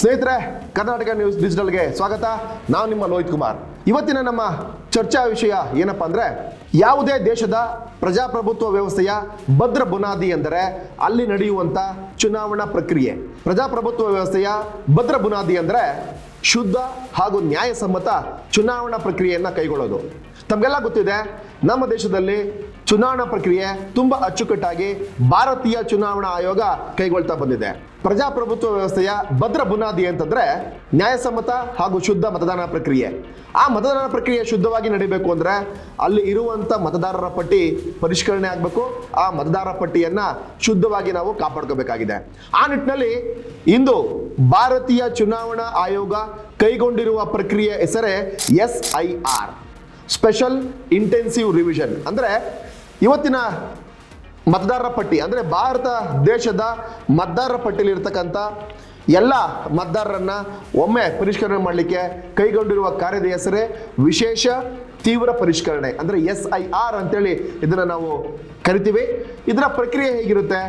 ಸ್ನೇಹಿತರೆ, ಕರ್ನಾಟಕ ನ್ಯೂಸ್ ಡಿಜಿಟಲ್ಗೆ ಸ್ವಾಗತ. ನಾನು ನಿಮ್ಮ ಲೋಹಿತ್ ಕುಮಾರ್. ಇವತ್ತಿನ ನಮ್ಮ ಚರ್ಚಾ ವಿಷಯ ಏನಪ್ಪಾ ಅಂದ್ರೆ, ಯಾವುದೇ ದೇಶದ ಪ್ರಜಾಪ್ರಭುತ್ವ ವ್ಯವಸ್ಥೆಯ ಭದ್ರ ಬುನಾದಿ ಎಂದರೆ ಅಲ್ಲಿ ನಡೆಯುವಂತ ಚುನಾವಣಾ ಪ್ರಕ್ರಿಯೆ. ಪ್ರಜಾಪ್ರಭುತ್ವ ವ್ಯವಸ್ಥೆಯ ಭದ್ರ ಬುನಾದಿ ಅಂದರೆ ಶುದ್ಧ ಹಾಗೂ ನ್ಯಾಯಸಮ್ಮತ ಚುನಾವಣಾ ಪ್ರಕ್ರಿಯೆಯನ್ನ ಕೈಗೊಳ್ಳೋದು. ತಮಗೆಲ್ಲ ಗೊತ್ತಿದೆ, ನಮ್ಮ ದೇಶದಲ್ಲಿ ಚುನಾವಣಾ ಪ್ರಕ್ರಿಯೆ ತುಂಬಾ ಅಚ್ಚುಕಟ್ಟಾಗಿ ಭಾರತೀಯ ಚುನಾವಣಾ ಆಯೋಗ ಕೈಗೊಳ್ತಾ ಬಂದಿದೆ. ಪ್ರಜಾಪ್ರಭುತ್ವ ವ್ಯವಸ್ಥೆಯ ಭದ್ರ ಬುನಾದಿ ಅಂತಂದ್ರೆ ನ್ಯಾಯಸಮ್ಮತ ಹಾಗೂ ಶುದ್ಧ ಮತದಾನ ಪ್ರಕ್ರಿಯೆ. ಆ ಮತದಾನ ಪ್ರಕ್ರಿಯೆ ಶುದ್ಧವಾಗಿ ನಡೀಬೇಕು ಅಂದ್ರೆ ಅಲ್ಲಿ ಇರುವಂತ ಮತದಾರರ ಪಟ್ಟಿ ಪರಿಷ್ಕರಣೆ ಆಗಬೇಕು. ಆ ಮತದಾರರ ಪಟ್ಟಿಯನ್ನ ಶುದ್ಧವಾಗಿ ನಾವು ಕಾಪಾಡ್ಕೋಬೇಕಾಗಿದೆ. ಆ ನಿಟ್ಟಿನಲ್ಲಿ ಇಂದು ಭಾರತೀಯ ಚುನಾವಣಾ ಆಯೋಗ ಕೈಗೊಂಡಿರುವ ಪ್ರಕ್ರಿಯೆ ಹೆಸರೇ SIR, ಸ್ಪೆಷಲ್ ಇಂಟೆನ್ಸಿವ್ ರಿವಿಷನ್. ಅಂದ್ರೆ ಇವತ್ತಿನ ಮತದಾರರ ಪಟ್ಟಿ ಅಂದ್ರೆ ಭಾರತ ದೇಶದ ಮತದಾರರ ಪಟ್ಟಿಯಲ್ಲಿ ಇರ್ತಕ್ಕಂಥ ಎಲ್ಲ ಮತದಾರರನ್ನ ಒಮ್ಮೆ ಪರಿಷ್ಕರಣೆ ಮಾಡಲಿಕ್ಕೆ ಕೈಗೊಂಡಿರುವ ಕಾರ್ಯದ ಹೆಸರೇ ವಿಶೇಷ ತೀವ್ರ ಪರಿಷ್ಕರಣೆ, ಅಂದ್ರೆ SIR ಅಂತೇಳಿ ಇದನ್ನ ನಾವು ಕರಿತೀವಿ. ಇದರ ಪ್ರಕ್ರಿಯೆ ಹೇಗಿರುತ್ತೆ,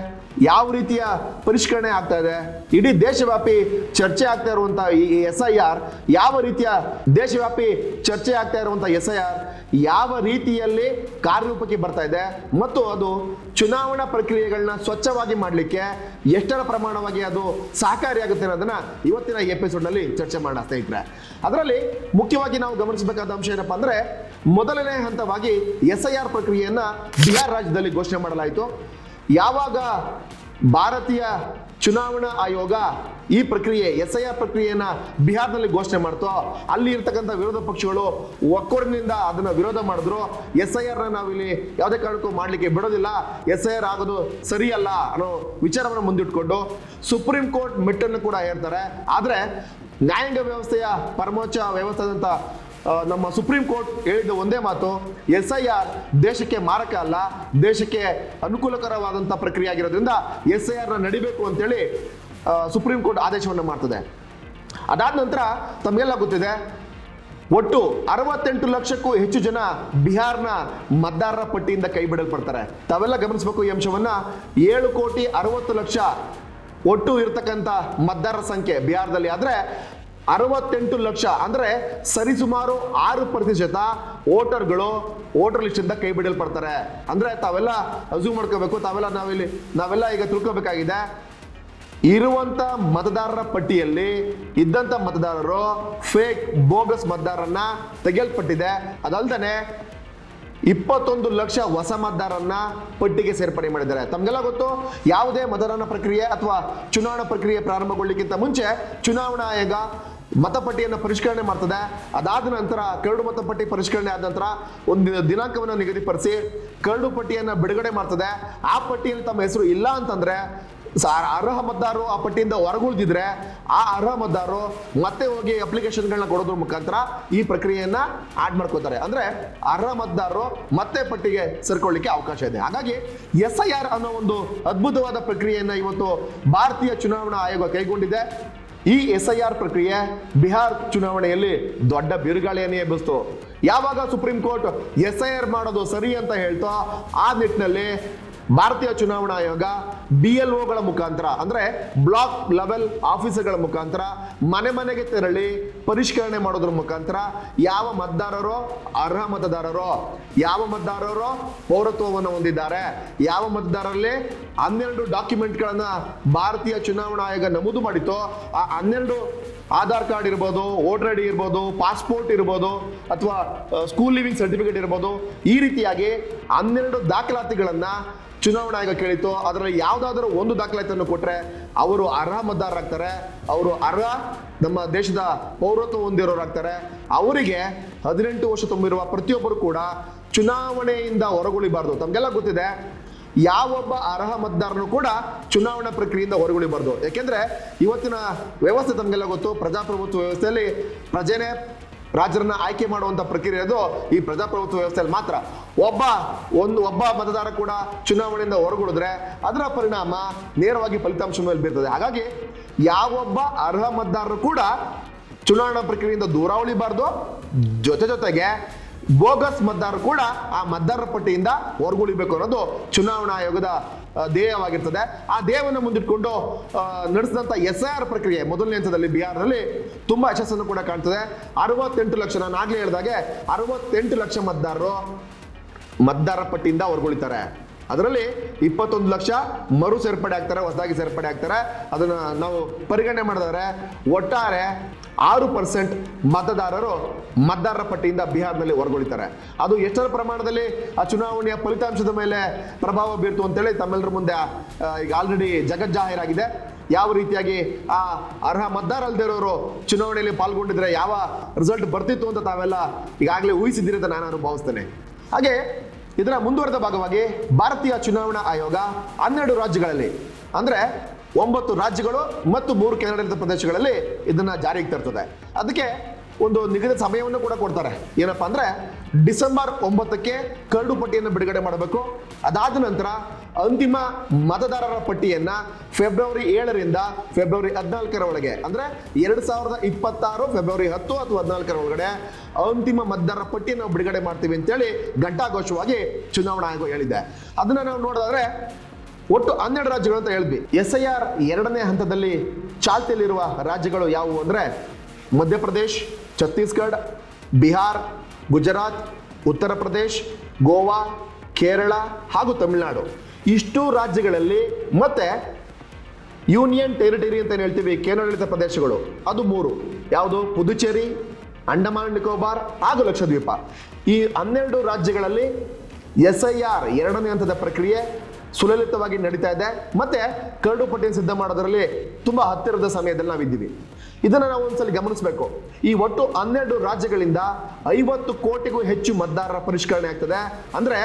ಯಾವ ರೀತಿಯ ಪರಿಷ್ಕರಣೆ ಆಗ್ತಾ ಇದೆ, ಇಡೀ ದೇಶವ್ಯಾಪಿ ಚರ್ಚೆ ಆಗ್ತಾ ಇರುವಂತಹ ಈ SIR, ಯಾವ ರೀತಿಯ ದೇಶವ್ಯಾಪಿ ಚರ್ಚೆ ಆಗ್ತಾ ಇರುವಂತಹ SIR ಯಾವ ರೀತಿಯಲ್ಲಿ ಕಾರ್ಯರೂಪಕ್ಕೆ ಬರ್ತಾ ಇದೆ ಮತ್ತು ಅದು ಚುನಾವಣಾ ಪ್ರಕ್ರಿಯೆಗಳನ್ನ ಸ್ವಚ್ಛವಾಗಿ ಮಾಡಲಿಕ್ಕೆ ಎಷ್ಟರ ಪ್ರಮಾಣವಾಗಿ ಅದು ಸಹಕಾರಿಯಾಗುತ್ತೆ ಅನ್ನೋದನ್ನ ಇವತ್ತಿನ ಎಪಿಸೋಡ್ ನಲ್ಲಿ ಚರ್ಚೆ ಮಾಡೋಣ ಸ್ನೇಹಿತರೆ. ಅದರಲ್ಲಿ ಮುಖ್ಯವಾಗಿ ನಾವು ಗಮನಿಸಬೇಕಾದ ಅಂಶ ಏನಪ್ಪಾ ಅಂದ್ರೆ, ಮೊದಲನೇ ಹಂತವಾಗಿ SIR ಪ್ರಕ್ರಿಯೆಯನ್ನ ಬಿಹಾರ್ ರಾಜ್ಯದಲ್ಲಿ ಘೋಷಣೆ ಮಾಡಲಾಯಿತು. ಯಾವಾಗ ಭಾರತೀಯ ಚುನಾವಣಾ ಆಯೋಗ ಈ ಪ್ರಕ್ರಿಯೆ SIR ಪ್ರಕ್ರಿಯೆಯನ್ನ ಬಿಹಾರದಲ್ಲಿ ಘೋಷಣೆ ಮಾಡ್ತೋ, ಅಲ್ಲಿ ಇರ್ತಕ್ಕಂಥ ವಿರೋಧ ಪಕ್ಷಗಳು ಒಕ್ಕೊರನಿಂದ ಅದನ್ನ ವಿರೋಧ ಮಾಡಿದ್ರು. SIR ನಾವಿಲ್ಲಿ ಯಾವುದೇ ಕಾರಣಕ್ಕೂ ಮಾಡ್ಲಿಕ್ಕೆ ಬಿಡೋದಿಲ್ಲ, SIR ಆಗೋದು ಸರಿಯಲ್ಲ ಅನ್ನೋ ವಿಚಾರವನ್ನು ಮುಂದಿಟ್ಕೊಂಡು ಸುಪ್ರೀಂ ಕೋರ್ಟ್ ಮೆಟ್ಟನ್ನು ಕೂಡ ಏರ್ತಾರೆ. ಆದ್ರೆ ನ್ಯಾಯಾಂಗ ವ್ಯವಸ್ಥೆಯ ಪರಮೋಚ್ಚ ವ್ಯವಸ್ಥೆದಂತ ನಮ್ಮ ಸುಪ್ರೀಂ ಕೋರ್ಟ್ ಹೇಳಿದ ಒಂದೇ ಮಾತು, SIR ದೇಶಕ್ಕೆ ಮಾರಕ ಅಲ್ಲ, ದೇಶಕ್ಕೆ ಅನುಕೂಲಕರವಾದಂಥ ಪ್ರಕ್ರಿಯೆ ಆಗಿರೋದ್ರಿಂದ SIR ನಡಿಬೇಕು ಅಂತೇಳಿ ಸುಪ್ರೀಂ ಕೋರ್ಟ್ ಆದೇಶವನ್ನು ಮಾಡ್ತದೆ. ಅದಾದ ನಂತರ ತಮಗೆಲ್ಲ ಗೊತ್ತಿದೆ, ಒಟ್ಟು 68 ಲಕ್ಷಕ್ಕೂ ಹೆಚ್ಚು ಜನ ಬಿಹಾರ್ನ ಮತದಾರರ ಪಟ್ಟಿಯಿಂದ ಕೈ ಬಿಡಲ್ಪಡ್ತಾರೆ. ತಾವೆಲ್ಲ ಗಮನಿಸಬೇಕು ಈ ಅಂಶವನ್ನ. 7,60,00,000 ಒಟ್ಟು ಇರ್ತಕ್ಕಂಥ ಮತದಾರರ ಸಂಖ್ಯೆ ಬಿಹಾರದಲ್ಲಿ. ಆದ್ರೆ 68 ಲಕ್ಷ ಅಂದ್ರೆ ಸರಿಸುಮಾರು 6% ವೋಟರ್ಗಳು ವೋಟರ್ ಲಿಸ್ಟ್ ಇಂದ ಕೈ ಬಿಡಲ್ಪಡ್ತಾರೆ. ಅಂದ್ರೆ ತಾವೆಲ್ಲ ಅಸ್ಯೂಮ್ ಮಾಡ್ಕೋಬೇಕು, ನಾವೆಲ್ಲ ಈಗ ತಿಳ್ಕೋಬೇಕಾಗಿದೆ, ಇರುವಂತ ಮತದಾರರ ಪಟ್ಟಿಯಲ್ಲಿ ಇದ್ದಂತ ಮತದಾರರು ಫೇಕ್ ಬೋಗಸ್ ಮತದಾರರನ್ನ ತೆಗೆಯಲ್ಪಟ್ಟಿದೆ. ಅದಲ್ದೇ 21 ಲಕ್ಷ ಹೊಸ ಮತದಾರರನ್ನ ಪಟ್ಟಿಗೆ ಸೇರ್ಪಡೆ ಮಾಡಿದ್ದಾರೆ. ತಮಗೆಲ್ಲ ಗೊತ್ತು, ಯಾವುದೇ ಮತದಾನ ಪ್ರಕ್ರಿಯೆ ಅಥವಾ ಚುನಾವಣಾ ಪ್ರಕ್ರಿಯೆ ಪ್ರಾರಂಭಗೊಳ್ಳಿಕ್ಕಿಂತ ಮುಂಚೆ ಚುನಾವಣಾ ಆಯೋಗ ಮತಪಟ್ಟಿಯನ್ನು ಪರಿಷ್ಕರಣೆ ಮಾಡ್ತದೆ. ಅದಾದ ನಂತರ ಕರಡು ಮತಪಟ್ಟಿ ಪರಿಷ್ಕರಣೆ ಆದ ನಂತರ ಒಂದು ದಿನಾಂಕವನ್ನು ನಿಗದಿಪಡಿಸಿ ಕರಡು ಪಟ್ಟಿಯನ್ನು ಬಿಡುಗಡೆ ಮಾಡ್ತದೆ. ಆ ಪಟ್ಟಿಯಲ್ಲಿ ತಮ್ಮ ಹೆಸರು ಇಲ್ಲ ಅಂತಂದ್ರೆ, ಅರ್ಹ ಮತದಾರರು ಆ ಪಟ್ಟಿಯಿಂದ ಹೊರಗುಳಿದಿದ್ರೆ ಆ ಅರ್ಹ ಮತದಾರರು ಮತ್ತೆ ಹೋಗಿ ಅಪ್ಲಿಕೇಶನ್ಗಳನ್ನ ಕೊಡೋದ್ರ ಮುಖಾಂತರ ಈ ಪ್ರಕ್ರಿಯೆಯನ್ನ ಆಡ್ ಮಾಡ್ಕೋತಾರೆ. ಅಂದ್ರೆ ಅರ್ಹ ಮತದಾರರು ಮತ್ತೆ ಪಟ್ಟಿಗೆ ಸೇರ್ಕೊಳ್ಳಿಕ್ಕೆ ಅವಕಾಶ ಇದೆ. ಹಾಗಾಗಿ SIR ಅನ್ನೋ ಒಂದು ಅದ್ಭುತವಾದ ಪ್ರಕ್ರಿಯೆಯನ್ನ ಇವತ್ತು ಭಾರತೀಯ ಚುನಾವಣಾ ಆಯೋಗ ಕೈಗೊಂಡಿದೆ. ಈ SIR ಪ್ರಕ್ರಿಯೆ ಬಿಹಾರ್ ಚುನಾವಣೆಯಲ್ಲಿ ದೊಡ್ಡ ಬಿರುಗಾಳಿಯನ್ನೇ ಎಬ್ಬಿಸ್ತು. ಯಾವಾಗ ಸುಪ್ರೀಂ ಕೋರ್ಟ್ SIR ಮಾಡೋದು ಸರಿ ಅಂತ ಹೇಳ್ತೋ, ಆ ನಿಟ್ಟಿನಲ್ಲಿ ಭಾರತೀಯ ಚುನಾವಣಾ ಆಯೋಗ BLOಗಳ ಮುಖಾಂತರ ಅಂದ್ರೆ ಬ್ಲಾಕ್ ಲೆವೆಲ್ ಆಫೀಸರ್ಗಳ ಮುಖಾಂತರ ಮನೆ ಮನೆಗೆ ತೆರಳಿ ಪರಿಷ್ಕರಣೆ ಮಾಡೋದ್ರ ಮುಖಾಂತರ ಯಾವ ಮತದಾರರು ಅರ್ಹ ಮತದಾರರು, ಯಾವ ಮತದಾರರು ಪೌರತ್ವವನ್ನು ಹೊಂದಿದ್ದಾರೆ, ಯಾವ ಮತದಾರರಲ್ಲಿ 12 ಡಾಕ್ಯುಮೆಂಟ್ಗಳನ್ನ ಭಾರತೀಯ ಚುನಾವಣಾ ಆಯೋಗ ನಮೂದು ಮಾಡಿತ್ತು, ಆ 12 ಆಧಾರ್ ಕಾರ್ಡ್ ಇರ್ಬೋದು, ವೋಟರ್ ಐಡಿ ಇರ್ಬೋದು, ಪಾಸ್ಪೋರ್ಟ್ ಇರ್ಬೋದು, ಅಥವಾ ಸ್ಕೂಲ್ ಲಿವಿಂಗ್ ಸರ್ಟಿಫಿಕೇಟ್ ಇರ್ಬೋದು, ಈ ರೀತಿಯಾಗಿ 12 ದಾಖಲಾತಿಗಳನ್ನ ಚುನಾವಣಾ ಆಯೋಗ ಕೇಳಿತ್ತು. ಅದರಲ್ಲಿ ಯಾವುದಾದ್ರೂ ಒಂದು ದಾಖಲಾತಿಯನ್ನು ಕೊಟ್ಟರೆ ಅವರು ಅರ್ಹ ಮತದಾರರಾಗ್ತಾರೆ, ಅವರು ಅರ್ಹ ನಮ್ಮ ದೇಶದ ಪೌರತ್ವ ಹೊಂದಿರೋರಾಗ್ತಾರೆ. ಅವರಿಗೆ 18 ವರ್ಷ ತುಂಬಿರುವ ಪ್ರತಿಯೊಬ್ಬರು ಕೂಡ ಚುನಾವಣೆಯಿಂದ ಹೊರಗುಳಿಬಾರ್ದು. ತಮಗೆಲ್ಲ ಗೊತ್ತಿದೆ, ಯಾವೊಬ್ಬ ಅರ್ಹ ಮತದಾರನು ಕೂಡ ಚುನಾವಣಾ ಪ್ರಕ್ರಿಯೆಯಿಂದ ಹೊರಗುಳಿಬಾರ್ದು. ಯಾಕೆಂದ್ರೆ ಇವತ್ತಿನ ವ್ಯವಸ್ಥೆ ತಮಗೆಲ್ಲ ಗೊತ್ತು, ಪ್ರಜಾಪ್ರಭುತ್ವ ವ್ಯವಸ್ಥೆಯಲ್ಲಿ ಪ್ರಜೆನೇ ರಾಜರನ್ನ ಆಯ್ಕೆ ಮಾಡುವಂತ ಪ್ರಕ್ರಿಯೆ ಅದು ಈ ಪ್ರಜಾಪ್ರಭುತ್ವ ವ್ಯವಸ್ಥೆಯಲ್ಲಿ ಮಾತ್ರ. ಒಬ್ಬ ಮತದಾರ ಕೂಡ ಚುನಾವಣೆಯಿಂದ ಹೊರಗುಳಿದ್ರೆ ಅದರ ಪರಿಣಾಮ ನೇರವಾಗಿ ಫಲಿತಾಂಶ ಮೇಲೆ ಬೀರ್ತದೆ. ಹಾಗಾಗಿ ಯಾವೊಬ್ಬ ಅರ್ಹ ಮತದಾರರು ಕೂಡ ಚುನಾವಣಾ ಪ್ರಕ್ರಿಯೆಯಿಂದ ದೂರ ಉಳಿಬಾರ್ದು. ಜೊತೆಗೆ ಬೋಗಸ್ ಮತದಾರರು ಕೂಡ ಆ ಮತದಾರರ ಪಟ್ಟಿಯಿಂದ ಹೊರಗುಳಿಬೇಕು ಅನ್ನೋದು ಚುನಾವಣಾ ಆಯೋಗದ ಧ್ಯೇಯವಾಗಿರ್ತದೆ. ಆ ಧ್ಯೇಯವನ್ನು ಮುಂದಿಟ್ಕೊಂಡು ನಡೆಸಿದಂಥ SIR ಪ್ರಕ್ರಿಯೆ ಮೊದಲನೇ ಹಂತದಲ್ಲಿ ಬಿಹಾರದಲ್ಲಿ ತುಂಬಾ ಯಶಸ್ಸನ್ನು ಕೂಡ ಕಾಣ್ತದೆ. 68 ಲಕ್ಷ, ನಾನು ಆಗ್ಲೇ ಹೇಳಿದಾಗೆ 68 ಲಕ್ಷ ಮತದಾರರ ಪಟ್ಟಿಯಿಂದ ಹೊರಗುಳಿತಾರೆ. ಅದರಲ್ಲಿ 21 ಲಕ್ಷ ಮರು ಸೇರ್ಪಡೆ ಆಗ್ತಾರೆ, ಹೊಸದಾಗಿ ಸೇರ್ಪಡೆ ಆಗ್ತಾರೆ. ಅದನ್ನ ನಾವು ಪರಿಗಣನೆ ಮಾಡಿದ್ರೆ ಒಟ್ಟಾರೆ 6% ಮತದಾರರ ಪಟ್ಟಿಯಿಂದ ಬಿಹಾರದಲ್ಲಿ ಹೊರಗುಳಿತಾರೆ. ಅದು ಎಷ್ಟರ ಪ್ರಮಾಣದಲ್ಲಿ ಆ ಚುನಾವಣೆಯ ಫಲಿತಾಂಶದ ಮೇಲೆ ಪ್ರಭಾವ ಬೀರ್ತು ಅಂತೇಳಿ ತಮ್ಮೆಲ್ಲರ ಮುಂದೆ ಈಗ ಆಲ್ರೆಡಿ ಜಗಜ್ಜಾಹೀರಾಗಿದೆ. ಯಾವ ರೀತಿಯಾಗಿ ಆ ಅರ್ಹ ಮತದಾರ ಅಲ್ಲದೆ ಇರೋರು ಚುನಾವಣೆಯಲ್ಲಿ ಪಾಲ್ಗೊಂಡಿದ್ರೆ ಯಾವ ರಿಸಲ್ಟ್ ಬರ್ತಿತ್ತು ಅಂತ ತಾವೆಲ್ಲ ಈಗಾಗಲೇ ಊಹಿಸಿದ್ದೀರಿ ಅಂತ ನಾನು ಭಾವಿಸ್ತೇನೆ. ಹಾಗೆ ಇದರ ಮುಂದುವರೆದ ಭಾಗವಾಗಿ ಭಾರತೀಯ ಚುನಾವಣಾ ಆಯೋಗ 12 ರಾಜ್ಯಗಳಲ್ಲಿ ಅಂದ್ರೆ 9 ರಾಜ್ಯಗಳು ಮತ್ತು 3 ಕೇಂದ್ರಾಡಳಿತ ಪ್ರದೇಶಗಳಲ್ಲಿ ಇದನ್ನ ಜಾರಿಗೆ ತರ್ತದೆ. ಅದಕ್ಕೆ ಒಂದು ನಿಗದಿತ ಸಮಯವನ್ನು ಕೂಡ ಕೊಡ್ತಾರೆ. ಏನಪ್ಪಾ ಅಂದ್ರೆ ಡಿಸೆಂಬರ್ 9ಕ್ಕೆ ಕರಡು ಪಟ್ಟಿಯನ್ನು ಬಿಡುಗಡೆ ಮಾಡಬೇಕು. ಅದಾದ ನಂತರ ಅಂತಿಮ ಮತದಾರರ ಪಟ್ಟಿಯನ್ನ ಫೆಬ್ರವರಿ 7ರಿಂದ ಫೆಬ್ರವರಿ 14ರ ಒಳಗೆ ಅಂದ್ರೆ 2026 ಫೆಬ್ರವರಿ 10 ಅಥವಾ 14ರ ಒಳಗಡೆ ಅಂತಿಮ ಮತದಾರರ ಪಟ್ಟಿಯನ್ನು ನಾವು ಬಿಡುಗಡೆ ಮಾಡ್ತೀವಿ ಅಂತೇಳಿ ಘಂಟಾಘೋಷವಾಗಿ ಚುನಾವಣಾ ಆಯೋಗ ಹೇಳಿದೆ. ಅದನ್ನ ನಾವು ನೋಡೋದಾದ್ರೆ ಒಟ್ಟು 12 ರಾಜ್ಯಗಳು ಅಂತ ಹೇಳಿದ್ವಿ. SIR 2ನೇ ಹಂತದಲ್ಲಿ ಚಾಲ್ತಿಯಲ್ಲಿರುವ ರಾಜ್ಯಗಳು ಯಾವುವು ಅಂದ್ರೆ ಮಧ್ಯಪ್ರದೇಶ್, ಛತ್ತೀಸ್ಗಢ, ಬಿಹಾರ್, ಗುಜರಾತ್, ಉತ್ತರ ಪ್ರದೇಶ್, ಗೋವಾ, ಕೇರಳ ಹಾಗೂ ತಮಿಳುನಾಡು. ಇಷ್ಟು ರಾಜ್ಯಗಳಲ್ಲಿ ಮತ್ತೆ ಯೂನಿಯನ್ ಟೆರಿಟರಿ ಅಂತ ಹೇಳ್ತೀವಿ ಕೇಂದ್ರಾಡಳಿತ ಪ್ರದೇಶಗಳು, ಅದು 3. ಯಾವುದು? ಪುದುಚೇರಿ, ಅಂಡಮಾನ್ ನಿಕೋಬಾರ್ ಹಾಗೂ ಲಕ್ಷದ್ವೀಪ. ಈ 12 ರಾಜ್ಯಗಳಲ್ಲಿ SIR 2ನೇ ಹಂತದ ಪ್ರಕ್ರಿಯೆ ಸುಲಲಿತವಾಗಿ ನಡೀತಾ ಇದೆ. ಮತ್ತೆ ಕರಡು ಪಟ್ಟಿಯನ್ನು ಸಿದ್ಧ ಮಾಡೋದರಲ್ಲಿ ತುಂಬಾ ಹತ್ತಿರದ ಸಮಯದಲ್ಲಿ ನಾವಿದ್ದೀವಿ. ಇದನ್ನು ನಾವು ಒಂದ್ಸಲ ಗಮನಿಸಬೇಕು. ಈ ಒಟ್ಟು 12 ರಾಜ್ಯಗಳಿಂದ 50 ಕೋಟಿಗೂ ಹೆಚ್ಚು ಮತದಾರರ ಪರಿಷ್ಕರಣೆ ಆಗ್ತದೆ. ಅಂದ್ರೆ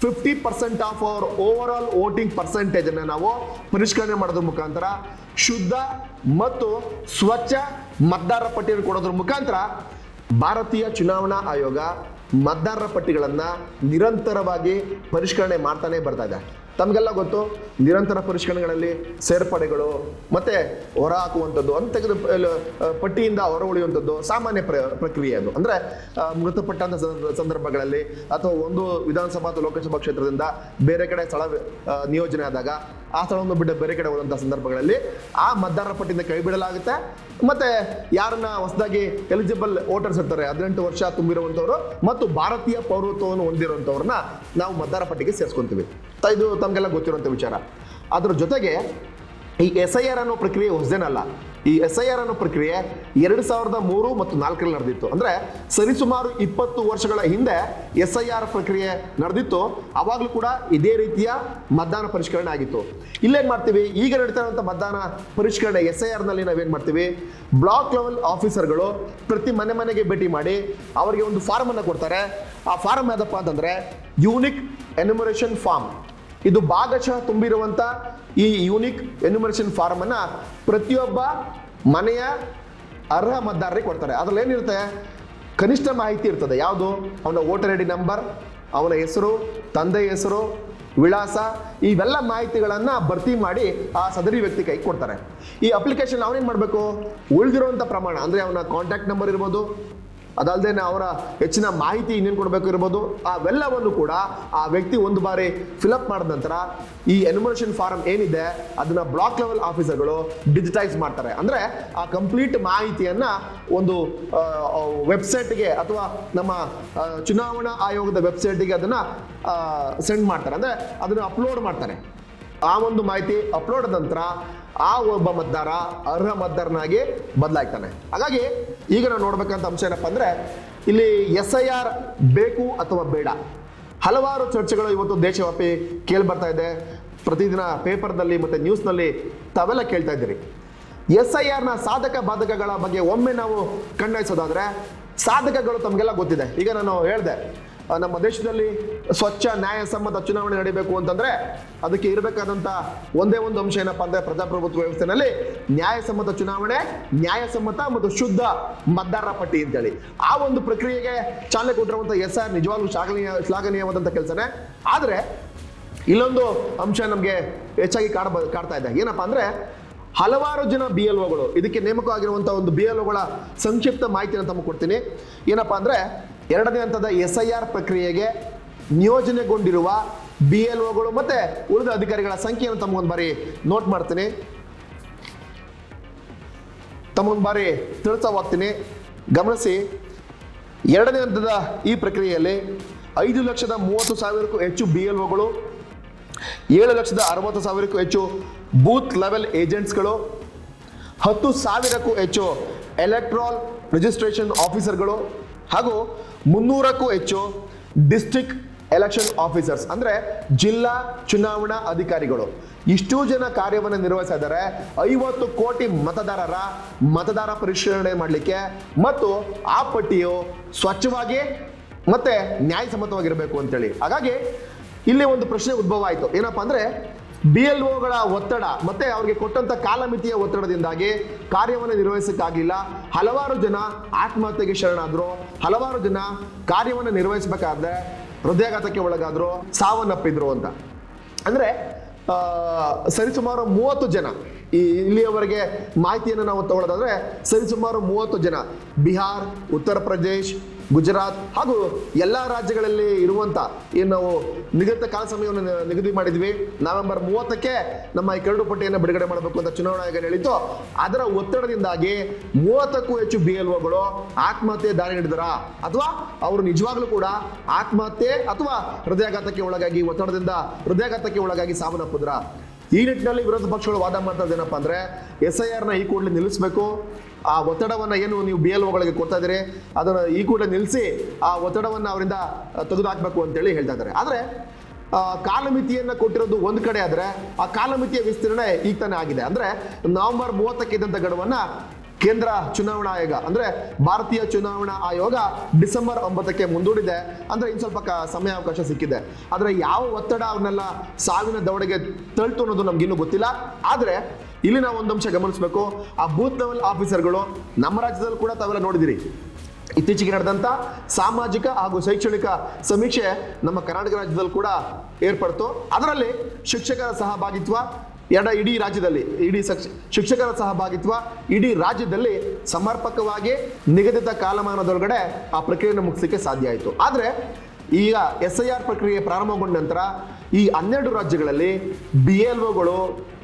50% of our over all voting percentage ಅನ್ನು ನಾವು ಪರಿಷ್ಕರಣೆ ಮಾಡೋದ್ರ ಮುಖಾಂತರ ಶುದ್ಧ ಮತ್ತು ಸ್ವಚ್ಛ ಮತದಾರರ ಪಟ್ಟಿಯನ್ನು ಕೊಡೋದ್ರ ಮುಖಾಂತರ ಭಾರತೀಯ ಚುನಾವಣಾ ಆಯೋಗ ಮತದಾರರ ಪಟ್ಟಿಗಳನ್ನ ನಿರಂತರವಾಗಿ ಪರಿಷ್ಕರಣೆ ಮಾಡ್ತಾನೆ ಬರ್ತಾ ಇದೆ. ತಮಗೆಲ್ಲ ಗೊತ್ತು, ನಿರಂತರ ಪರಿಷ್ಕರಣೆಗಳಲ್ಲಿ ಸೇರ್ಪಡೆಗಳು ಮತ್ತೆ ಹೊರ ಹಾಕುವಂಥದ್ದು ಅಂತ ತೆಗೆದು ಪಟ್ಟಿಯಿಂದ ಹೊರ ಉಳಿಯುವಂಥದ್ದು ಸಾಮಾನ್ಯ ಪ್ರಕ್ರಿಯೆ. ಅದು ಅಂದ್ರೆ ಮೃತಪಟ್ಟಂತ ಸಂದರ್ಭಗಳಲ್ಲಿ ಅಥವಾ ಒಂದು ವಿಧಾನಸಭಾ ಅಥವಾ ಲೋಕಸಭಾ ಕ್ಷೇತ್ರದಿಂದ ಬೇರೆ ಕಡೆ ಸ್ಥಳ ನಿಯೋಜನೆ ಆದಾಗ ಆ ಸ್ಥಳವನ್ನು ಬಿಟ್ಟು ಬೇರೆ ಕಡೆ ಹೋದಂತಹ ಸಂದರ್ಭಗಳಲ್ಲಿ ಆ ಮತದಾರರ ಪಟ್ಟಿಯಿಂದ ಕೈ ಬಿಡಲಾಗುತ್ತೆ. ಮತ್ತೆ ಯಾರನ್ನ ಹೊಸದಾಗಿ ಎಲಿಜಿಬಲ್ ವೋಟರ್ಸ್ ಇರ್ತಾರೆ, 18 ವರ್ಷ ತುಂಬಿರುವಂತವರು ಮತ್ತು ಭಾರತೀಯ ಪೌರತ್ವವನ್ನು ಹೊಂದಿರುವಂತವ್ರನ್ನ ನಾವು ಮತದಾರ ಪಟ್ಟಿಗೆ ಸೇರಿಸ್ಕೊಂತೀವಿ. ಇದು ತಮಗೆಲ್ಲ ಗೊತ್ತಿರುವಂಥ ವಿಚಾರ. ಅದ್ರ ಜೊತೆಗೆ ಈ SIR ಅನ್ನೋ ಪ್ರಕ್ರಿಯೆ ಹೊಸದೇನಲ್ಲ. ಈ SIR ಅನ್ನೋ ಪ್ರಕ್ರಿಯೆ 2003 ಮತ್ತು 4ರಲ್ಲಿ ನಡೆದಿತ್ತು. ಅಂದ್ರೆ ಸರಿಸುಮಾರು 20 ವರ್ಷಗಳ ಹಿಂದೆ SIR ಪ್ರಕ್ರಿಯೆ ನಡೆದಿತ್ತು. ಅವಾಗಲೂ ಕೂಡ ಇದೇ ರೀತಿಯ ಮತದಾನ ಪರಿಷ್ಕರಣೆ ಆಗಿತ್ತು. ಇಲ್ಲೇನ್ ಮಾಡ್ತೀವಿ, ಈಗ ನಡೀತಾ ಇರುವಂಥ ಮತದಾನ ಪರಿಷ್ಕರಣೆ SIR ನಲ್ಲಿ ನಾವೇನ್ ಮಾಡ್ತೀವಿ, ಬ್ಲಾಕ್ ಲೆವೆಲ್ ಆಫೀಸರ್ಗಳು ಪ್ರತಿ ಮನೆಗೆ ಭೇಟಿ ಮಾಡಿ ಅವರಿಗೆ ಒಂದು ಫಾರ್ಮ್ ಅನ್ನು ಕೊಡ್ತಾರೆ. ಆ ಫಾರ್ಮ್ ಯಾವ್ದಪ್ಪ ಅಂತಂದ್ರೆ ಯೂನಿಕ್ ಎನ್ಯುಮರೇಷನ್ ಫಾರ್ಮ್. ಇದು ಭಾಗಶಃ ತುಂಬಿರುವಂತ ಈ ಯೂನಿಕ್ ಎನ್ಯುಮರೇಷನ್ ಫಾರ್ಮ್ ಅನ್ನ ಪ್ರತಿಯೊಬ್ಬ ಮನೆಯ ಅರ್ಹ ಮತದಾರರಿಗೆ ಕೊಡ್ತಾರೆ. ಅದ್ರಲ್ಲಿ ಏನಿರುತ್ತೆ, ಕನಿಷ್ಠ ಮಾಹಿತಿ ಇರ್ತದೆ. ಯಾವುದು? ಅವನ ವೋಟರ್ ಐಡಿ ನಂಬರ್, ಅವನ ಹೆಸರು, ತಂದೆ ಹೆಸರು, ವಿಳಾಸ, ಇವೆಲ್ಲ ಮಾಹಿತಿಗಳನ್ನ ಭರ್ತಿ ಮಾಡಿ ಆ ಸದರಿ ವ್ಯಕ್ತಿ ಕೈ ಕೊಡ್ತಾರೆ. ಈ ಅಪ್ಲಿಕೇಶನ್ ಅವನೇನ್ ಮಾಡಬೇಕು, ಉಳಿದಿರುವಂತ ಪ್ರಮಾಣ ಅಂದ್ರೆ ಅವನ ಕಾಂಟ್ಯಾಕ್ಟ್ ನಂಬರ್ ಇರ್ಬೋದು, ಅದಲ್ಲದೆ ಅವರ ಹೆಚ್ಚಿನ ಮಾಹಿತಿ ಇನ್ನೇನು ಕೊಡಬೇಕು ಇರ್ಬೋದು, ಅವೆಲ್ಲವನ್ನು ಕೂಡ ಆ ವ್ಯಕ್ತಿ ಒಂದು ಬಾರಿ ಫಿಲಪ್ ಮಾಡಿದ ನಂತರ ಈ ಎನ್ಯುಮರೇಷನ್ ಫಾರ್ಮ್ ಏನಿದೆ ಅದನ್ನ ಬ್ಲಾಕ್ ಲೆವೆಲ್ ಆಫೀಸರ್ಗಳು ಡಿಜಿಟೈಸ್ ಮಾಡ್ತಾರೆ. ಅಂದ್ರೆ ಆ ಕಂಪ್ಲೀಟ್ ಮಾಹಿತಿಯನ್ನ ಒಂದು ವೆಬ್ಸೈಟ್ಗೆ ಅಥವಾ ನಮ್ಮ ಚುನಾವಣಾ ಆಯೋಗದ ವೆಬ್ಸೈಟ್ಗೆ ಅದನ್ನ ಸೆಂಡ್ ಮಾಡ್ತಾರೆ, ಅಂದ್ರೆ ಅದನ್ನ ಅಪ್ಲೋಡ್ ಮಾಡ್ತಾರೆ. ಆ ಒಂದು ಮಾಹಿತಿ ಅಪ್ಲೋಡ್ ನಂತರ ಆ ಒಬ್ಬ ಮತದಾರ ಅರ್ಹ ಮತದಾರನಾಗಿ ಬದಲಾಗ್ತಾನೆ. ಹಾಗಾಗಿ ಈಗ ನಾವು ನೋಡ್ಬೇಕಂತ ಅಂಶ ಏನಪ್ಪ ಅಂದ್ರೆ ಇಲ್ಲಿ SIR ಬೇಕು ಅಥವಾ ಬೇಡ, ಹಲವಾರು ಚರ್ಚೆಗಳು ಇವತ್ತು ದೇಶವ್ಯಾಪಿ ಕೇಳಿ ಬರ್ತಾ ಇದೆ. ಪ್ರತಿದಿನ ಪೇಪರ್ನಲ್ಲಿ ಮತ್ತೆ ನ್ಯೂಸ್ನಲ್ಲಿ ತಾವೆಲ್ಲ ಕೇಳ್ತಾ ಇದ್ದೀರಿ. SIRನ ಸಾಧಕ ಬಾಧಕಗಳ ಬಗ್ಗೆ ಒಮ್ಮೆ ನಾವು ಕಣ್ಣಾಯಿಸೋದಾದ್ರೆ ಸಾಧಕಗಳು ತಮಗೆಲ್ಲ ಗೊತ್ತಿದೆ. ಈಗ ನಾನು ಹೇಳಿದೆ, ನಮ್ಮ ದೇಶದಲ್ಲಿ ಸ್ವಚ್ಛ ನ್ಯಾಯಸಮ್ಮತ ಚುನಾವಣೆ ನಡೀಬೇಕು ಅಂತಂದ್ರೆ ಅದಕ್ಕೆ ಇರಬೇಕಾದಂತ ಒಂದೇ ಒಂದು ಅಂಶ ಏನಪ್ಪಾ ಅಂದ್ರೆ ಪ್ರಜಾಪ್ರಭುತ್ವ ವ್ಯವಸ್ಥೆನಲ್ಲಿ ನ್ಯಾಯಸಮ್ಮತ ಚುನಾವಣೆ, ನ್ಯಾಯಸಮ್ಮತ ಮತ್ತು ಶುದ್ಧ ಮತದಾರರ ಪಟ್ಟಿ ಅಂತೇಳಿ ಆ ಒಂದು ಪ್ರಕ್ರಿಯೆಗೆ ಚಾಲನೆ ಕೊಟ್ಟಿರುವಂತಹ SIR ನಿಜವಾಗ್ಲೂ ಶ್ಲಾಘನೀಯವಾದಂತ ಕೆಲಸನೇ. ಆದ್ರೆ ಇಲ್ಲೊಂದು ಅಂಶ ನಮಗೆ ಹೆಚ್ಚಾಗಿ ಕಾಡ್ತಾ ಇದೆ. ಏನಪ್ಪಾ ಅಂದ್ರೆ ಹಲವಾರು ಜನ BLOಗಳು, ಇದಕ್ಕೆ ನೇಮಕ ಆಗಿರುವಂತಹ ಒಂದು BLOಗಳ ಸಂಕ್ಷಿಪ್ತ ಮಾಹಿತಿಯನ್ನು ತಮಗೆ ಕೊಡ್ತೀನಿ. ಏನಪ್ಪಾ ಅಂದ್ರೆ 2ನೇ ಹಂತದ SIR ಪ್ರಕ್ರಿಯೆಗೆ ನಿಯೋಜನೆಗೊಂಡಿರುವ BLOಗಳು ಮತ್ತೆ ಉಳಿದ ಅಧಿಕಾರಿಗಳ ಸಂಖ್ಯೆಯನ್ನು ತಮಗೊಂದು ಬಾರಿ ನೋಟ್ ಮಾಡ್ತೀನಿ, ತಮಗೊಂದು ಬಾರಿ ತಿಳಿಸ್ತಾ ಹೋಗ್ತೀನಿ. ಗಮನಿಸಿ, ಎರಡನೇ ಹಂತದ ಈ ಪ್ರಕ್ರಿಯೆಯಲ್ಲಿ 5,30,000ಕ್ಕೂ ಹೆಚ್ಚು BLOಗಳು, 7,60,000ಕ್ಕೂ ಹೆಚ್ಚು ಬೂತ್ ಲೆವೆಲ್ ಏಜೆಂಟ್ಸ್ಗಳು, 10,000ಕ್ಕೂ ಹೆಚ್ಚು ಎಲೆಕ್ಟ್ರಾಲ್ ರಿಜಿಸ್ಟ್ರೇಷನ್ ಆಫೀಸರ್ಗಳು ಹಾಗೂ 300ಕ್ಕೂ ಹೆಚ್ಚು ಡಿಸ್ಟ್ರಿಕ್ಟ್ ಎಲೆಕ್ಷನ್ ಆಫೀಸರ್ಸ್ ಅಂದರೆ ಜಿಲ್ಲಾ ಚುನಾವಣಾ ಅಧಿಕಾರಿಗಳು. ಇಷ್ಟೂ ಜನ ಕಾರ್ಯವನ್ನು ನಿರ್ವಹಿಸ್ತಾ ಇದ್ದಾರೆ 50 ಕೋಟಿ ಮತದಾರರ ಮತದಾರ ಪರಿಶೀಲನೆ ಮಾಡಲಿಕ್ಕೆ ಮತ್ತು ಆ ಪಟ್ಟಿಯು ಸ್ವಚ್ಛವಾಗಿ ಮತ್ತೆ ನ್ಯಾಯಸಮ್ಮತವಾಗಿರಬೇಕು ಅಂತೇಳಿ. ಹಾಗಾಗಿ ಇಲ್ಲಿ ಒಂದು ಪ್ರಶ್ನೆ ಉದ್ಭವ ಆಯಿತು, ಏನಪ್ಪಾ ಅಂದ್ರೆ BLOಗಳ ಒತ್ತಡ ಮತ್ತೆ ಅವ್ರಿಗೆ ಕೊಟ್ಟಂತ ಕಾಲಮಿತಿಯ ಒತ್ತಡದಿಂದಾಗಿ ಕಾರ್ಯವನ್ನು ನಿರ್ವಹಿಸಕ್ಕಾಗಿಲ್ಲ. ಹಲವಾರು ಜನ ಆತ್ಮಹತ್ಯೆಗೆ ಶರಣಾದ್ರು, ಹಲವಾರು ಜನ ಕಾರ್ಯವನ್ನು ನಿರ್ವಹಿಸಬೇಕಾದ್ರೆ ಹೃದಯಾಘಾತಕ್ಕೆ ಒಳಗಾದ್ರು, ಸಾವನ್ನಪ್ಪಿದ್ರು ಅಂತ. ಅಂದ್ರೆ ಸರಿಸುಮಾರು 30 ಜನ ಇಲ್ಲಿಯವರೆಗೆ ಮಾಹಿತಿಯನ್ನು ನಾವು ತಗೊಳ್ಳೋದಾದ್ರೆ ಸರಿಸುಮಾರು 30 ಜನ ಬಿಹಾರ್, ಉತ್ತರ ಪ್ರದೇಶ್, ಗುಜರಾತ್ ಹಾಗೂ ಎಲ್ಲ ರಾಜ್ಯಗಳಲ್ಲಿ ಇರುವಂತ ಏನು ನಾವು ನಿಗದಿತ ಕಾಲ ಸಮಯವನ್ನು ನಿಗದಿ ಮಾಡಿದ್ವಿ, ನವೆಂಬರ್ 30ಕ್ಕೆ ನಮ್ಮ ಈ ಕರಡು ಪಟ್ಟಿಯನ್ನು ಬಿಡುಗಡೆ ಮಾಡಬೇಕು ಅಂತ ಚುನಾವಣಾ ಆಯೋಗ ಹೇಳಿತ್ತು. ಅದರ ಒತ್ತಡದಿಂದಾಗಿ 30ಕ್ಕೂ ಹೆಚ್ಚು BLOಗಳು ಆತ್ಮಹತ್ಯೆ ದಾರಿ ಹಿಡಿದರ ಅಥವಾ ಅವರು ನಿಜವಾಗ್ಲೂ ಕೂಡ ಆತ್ಮಹತ್ಯೆ ಅಥವಾ ಹೃದಯಾಘಾತಕ್ಕೆ ಒಳಗಾಗಿ ಒತ್ತಡದಿಂದ ಹೃದಯಾಘಾತಕ್ಕೆ ಒಳಗಾಗಿ ಸಾವನ್ನಪ್ಪಿದ್ರ. ಈ ನಿಟ್ಟಿನಲ್ಲಿ ವಿರೋಧ ಪಕ್ಷಗಳು ವಾದ ಮಾಡ್ತಾ ಇದ್ದೇನಪ್ಪ ಅಂದ್ರೆ SIR ನ ಈ ಕೂಡಲೇ ನಿಲ್ಲಿಸಬೇಕು, ಆ ಒತ್ತಡವನ್ನ ಏನು ನೀವು BLOಗಳಿಗೆ ಕೊಡ್ತಾ ಇದ್ದೀರಿ ಅದನ್ನ ಈ ಕೂಡಲೇ ನಿಲ್ಲಿಸಿ ಆ ಒತ್ತಡವನ್ನ ಅವರಿಂದ ತೆಗೆದುಹಾಕಬೇಕು ಅಂತೇಳಿ ಹೇಳ್ತಾ ಇದ್ದಾರೆ. ಆದ್ರೆ ಕಾಲಮಿತಿಯನ್ನ ಕೊಟ್ಟಿರೋದು ಒಂದ್ ಕಡೆ ಆದ್ರೆ ಆ ಕಾಲಮಿತಿಯ ವಿಸ್ತರಣೆ ಈಗ ತಾನೇ ಆಗಿದೆ. ಅಂದ್ರೆ ನವೆಂಬರ್ 30ಕ್ಕೆ ಇದ್ದಂತ ಗಡುವನ್ನ ಕೇಂದ್ರ ಚುನಾವಣಾ ಆಯೋಗ ಅಂದ್ರೆ ಭಾರತೀಯ ಚುನಾವಣಾ ಆಯೋಗ ಡಿಸೆಂಬರ್ 9ಕ್ಕೆ ಮುಂದೂಡಿದೆ. ಅಂದ್ರೆ ಇನ್ನು ಸ್ವಲ್ಪ ಸಮಯಾವಕಾಶ ಸಿಕ್ಕಿದೆ. ಆದ್ರೆ ಯಾವ ಒತ್ತಡ ಅವ್ರನ್ನೆಲ್ಲ ಸಾವಿನ ದವಡೆಗೆ ತಳ್ತು ಅನ್ನೋದು ನಮ್ಗಿನ್ನೂ ಗೊತ್ತಿಲ್ಲ. ಆದ್ರೆ ಇಲ್ಲಿ ನಾವು ಒಂದು ಅಂಶ ಗಮನಿಸಬೇಕು, ಆ ಬೂತ್ ಲೆವೆಲ್ ಆಫೀಸರ್ಗಳು ನಮ್ಮ ರಾಜ್ಯದಲ್ಲಿ ಕೂಡ ತಾವೆಲ್ಲ ನೋಡಿದಿರಿ, ಇತ್ತೀಚೆಗೆ ನಡೆದಂತ ಸಾಮಾಜಿಕ ಹಾಗೂ ಶೈಕ್ಷಣಿಕ ಸಮೀಕ್ಷೆ ನಮ್ಮ ಕರ್ನಾಟಕ ರಾಜ್ಯದಲ್ಲಿ ಕೂಡ ಏರ್ಪಡ್ತು. ಅದರಲ್ಲಿ ಶಿಕ್ಷಕರ ಸಹಭಾಗಿತ್ವ ಇಡೀ ರಾಜ್ಯದಲ್ಲಿ ಶಿಕ್ಷಕರ ಸಹಭಾಗಿತ್ವ ಇಡೀ ರಾಜ್ಯದಲ್ಲಿ ಸಮರ್ಪಕವಾಗಿ ನಿಗದಿತ ಕಾಲಮಾನದೊಳಗಡೆ ಆ ಪ್ರಕ್ರಿಯೆಯನ್ನು ಮುಗಿಸಲಿಕ್ಕೆ ಸಾಧ್ಯ ಆಯಿತು. ಆದರೆ ಈಗ SIR ಪ್ರಕ್ರಿಯೆ ಪ್ರಾರಂಭಗೊಂಡ ನಂತರ ಈ 12 ರಾಜ್ಯಗಳಲ್ಲಿ BLOಗಳು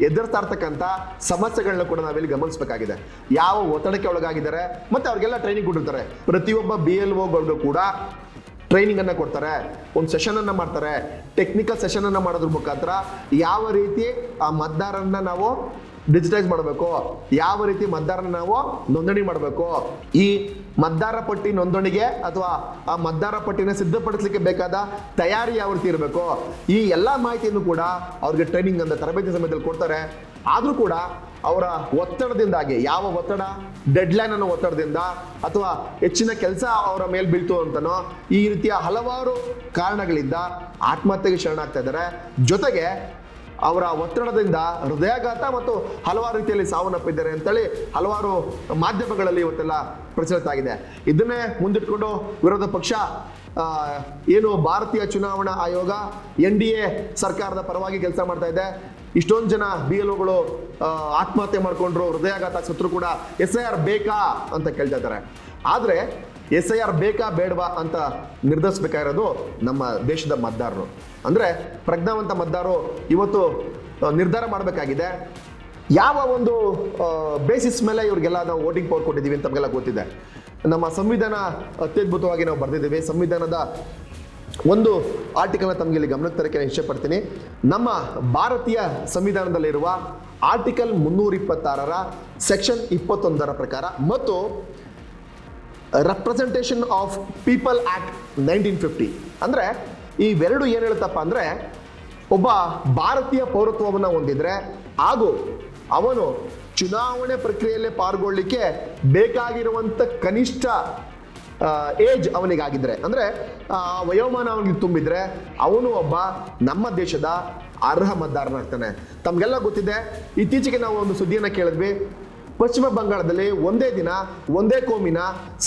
ಎದುರಿಸ್ತಾ ಇರ್ತಕ್ಕಂಥ ಸಮಸ್ಯೆಗಳನ್ನ ಕೂಡ ನಾವಿಲ್ಲಿ ಗಮನಿಸಬೇಕಾಗಿದೆ. ಯಾವ ಒತ್ತಡಕ್ಕೆ ಒಳಗಾಗಿದ್ದಾರೆ ಮತ್ತೆ ಅವ್ರಿಗೆಲ್ಲ ಟ್ರೈನಿಂಗ್ ಕೊಟ್ಟಿರ್ತಾರೆ. ಪ್ರತಿಯೊಬ್ಬ BLOಗಳಿಗೂ ಕೂಡ ಟ್ರೈನಿಂಗ್ ಅನ್ನ ಕೊಡ್ತಾರೆ, ಒಂದು ಸೆಷನ್ ಅನ್ನ ಮಾಡ್ತಾರೆ, ಟೆಕ್ನಿಕಲ್ ಸೆಷನ್ ಅನ್ನ ಮಾಡೋದ್ರ ಮುಖಾಂತರ ಯಾವ ರೀತಿ ಆ ಮತದಾರರನ್ನ ನಾವು ಡಿಜಿಟೈಸ್ ಮಾಡಬೇಕು, ಯಾವ ರೀತಿ ಮತದಾರನ ನಾವು ನೋಂದಣಿ ಮಾಡಬೇಕು, ಈ ಮತದಾರ ಪಟ್ಟಿ ನೋಂದಣಿಗೆ ಅಥವಾ ಆ ಮತದಾರ ಪಟ್ಟಿನ ಸಿದ್ಧಪಡಿಸಲಿಕ್ಕೆ ಬೇಕಾದ ತಯಾರಿ ಯಾವ ರೀತಿ ಇರಬೇಕು, ಈ ಎಲ್ಲ ಮಾಹಿತಿಯನ್ನು ಕೂಡ ಅವ್ರಿಗೆ ಟ್ರೈನಿಂಗ್ ಅಂತ ತರಬೇತಿ ಸಮಯದಲ್ಲಿ ಕೊಡ್ತಾರೆ. ಆದರೂ ಕೂಡ ಅವರ ಒತ್ತಡದಿಂದಾಗಿ, ಯಾವ ಒತ್ತಡ, ಡೆಡ್ಲೈನ್ ಅನ್ನೋ ಒತ್ತಡದಿಂದ ಅಥವಾ ಹೆಚ್ಚಿನ ಕೆಲಸ ಅವರ ಮೇಲೆ ಬೀಳ್ತು ಅಂತನೋ ಈ ರೀತಿಯ ಹಲವಾರು ಕಾರಣಗಳಿಂದ ಆತ್ಮಹತ್ಯೆಗೆ ಶರಣಾಗ್ತಾ ಇದ್ದಾರೆ. ಜೊತೆಗೆ ಅವರ ಒತ್ತಡದಿಂದ ಹೃದಯಾಘಾತ ಮತ್ತು ಹಲವಾರು ರೀತಿಯಲ್ಲಿ ಸಾವನ್ನಪ್ಪಿದ್ದಾರೆ ಅಂತೇಳಿ ಹಲವಾರು ಮಾಧ್ಯಮಗಳಲ್ಲಿ ಇವತ್ತೆಲ್ಲ ಪ್ರಚಲಿತ ಆಗಿದೆ. ಇದನ್ನೇ ಮುಂದಿಟ್ಕೊಂಡು ವಿರೋಧ ಪಕ್ಷ ಏನು ಭಾರತೀಯ ಚುನಾವಣಾ ಆಯೋಗ NDA ಸರ್ಕಾರದ ಪರವಾಗಿ ಕೆಲಸ ಮಾಡ್ತಾ ಇದೆ, ಇಷ್ಟೊಂದು ಜನ BLOಗಳು ಆತ್ಮಹತ್ಯೆ ಮಾಡ್ಕೊಂಡ್ರು, ಹೃದಯಾಘಾತ ಸತ್ರು ಕೂಡ SIR ಬೇಕಾ ಅಂತ ಕೇಳ್ತಾ ಇದ್ದಾರೆ. ಆದರೆ SIR ಬೇಕಾ ಬೇಡವಾ ಅಂತ ನಿರ್ಧರಿಸಬೇಕಾಗಿರೋದು ನಮ್ಮ ದೇಶದ ಮತದಾರರು, ಅಂದ್ರೆ ಪ್ರಜ್ಞಾವಂತ ಮತದಾರರು ಇವತ್ತು ನಿರ್ಧಾರ ಮಾಡಬೇಕಾಗಿದೆ. ಯಾವ ಒಂದು ಬೇಸಿಸ್ ಮೇಲೆ ಇವ್ರಿಗೆಲ್ಲ ನಾವು ವೋಟಿಂಗ್ ಪವರ್ ಕೊಟ್ಟಿದ್ದೀವಿ ಅಂತ ನಮಗೆಲ್ಲ ಗೊತ್ತಿದೆ. ನಮ್ಮ ಸಂವಿಧಾನ ಅತ್ಯದ್ಭುತವಾಗಿ ನಾವು ಬರೆದಿದ್ದೀವಿ. ಸಂವಿಧಾನದ ಒಂದು ಆರ್ಟಿಕಲ್ನ ತಮಗೆ ಇಲ್ಲಿ ಗಮನಕ್ಕೆ ತರಕ್ಕೆ ನಾನು ಇಷ್ಟಪಡ್ತೀನಿ. ನಮ್ಮ ಭಾರತೀಯ ಸಂವಿಧಾನದಲ್ಲಿರುವ ಆರ್ಟಿಕಲ್ 326ರ ಸೆಕ್ಷನ್ 21ರ ಪ್ರಕಾರ ಮತ್ತು ರೆಪ್ರೆಸೆಂಟೇಷನ್ ಆಫ್ ಪೀಪಲ್ ಆಕ್ಟ್ 1950 ಅಂದ್ರೆ ಇವೆರಡು ಏನು ಹೇಳುತ್ತಪ್ಪ ಅಂದ್ರೆ ಒಬ್ಬ ಭಾರತೀಯ ಪೌರತ್ವವನ್ನು ಹೊಂದಿದ್ರೆ ಹಾಗೂ ಅವನು ಚುನಾವಣೆ ಪ್ರಕ್ರಿಯೆಯಲ್ಲಿ ಪಾಲ್ಗೊಳ್ಳಿಕ್ಕೆ ಬೇಕಾಗಿರುವಂಥ ಕನಿಷ್ಠ ಏಜ್ ಅವನಿಗಾಗಿದ್ರೆ ಅಂದ್ರೆ ವಯೋಮಾನ ಅವನಿಗೆ ತುಂಬಿದ್ರೆ ಅವನು ಒಬ್ಬ ನಮ್ಮ ದೇಶದ ಅರ್ಹ ಮತದಾರನಾಗ್ತಾನೆ. ತಮಗೆಲ್ಲ ಗೊತ್ತಿದೆ, ಇತ್ತೀಚೆಗೆ ನಾವು ಒಂದು ಸುದ್ದಿಯನ್ನು ಕೇಳಿದ್ವಿ. ಪಶ್ಚಿಮ ಬಂಗಾಳದಲ್ಲಿ ಒಂದೇ ದಿನ ಒಂದೇ ಕೋಮಿನ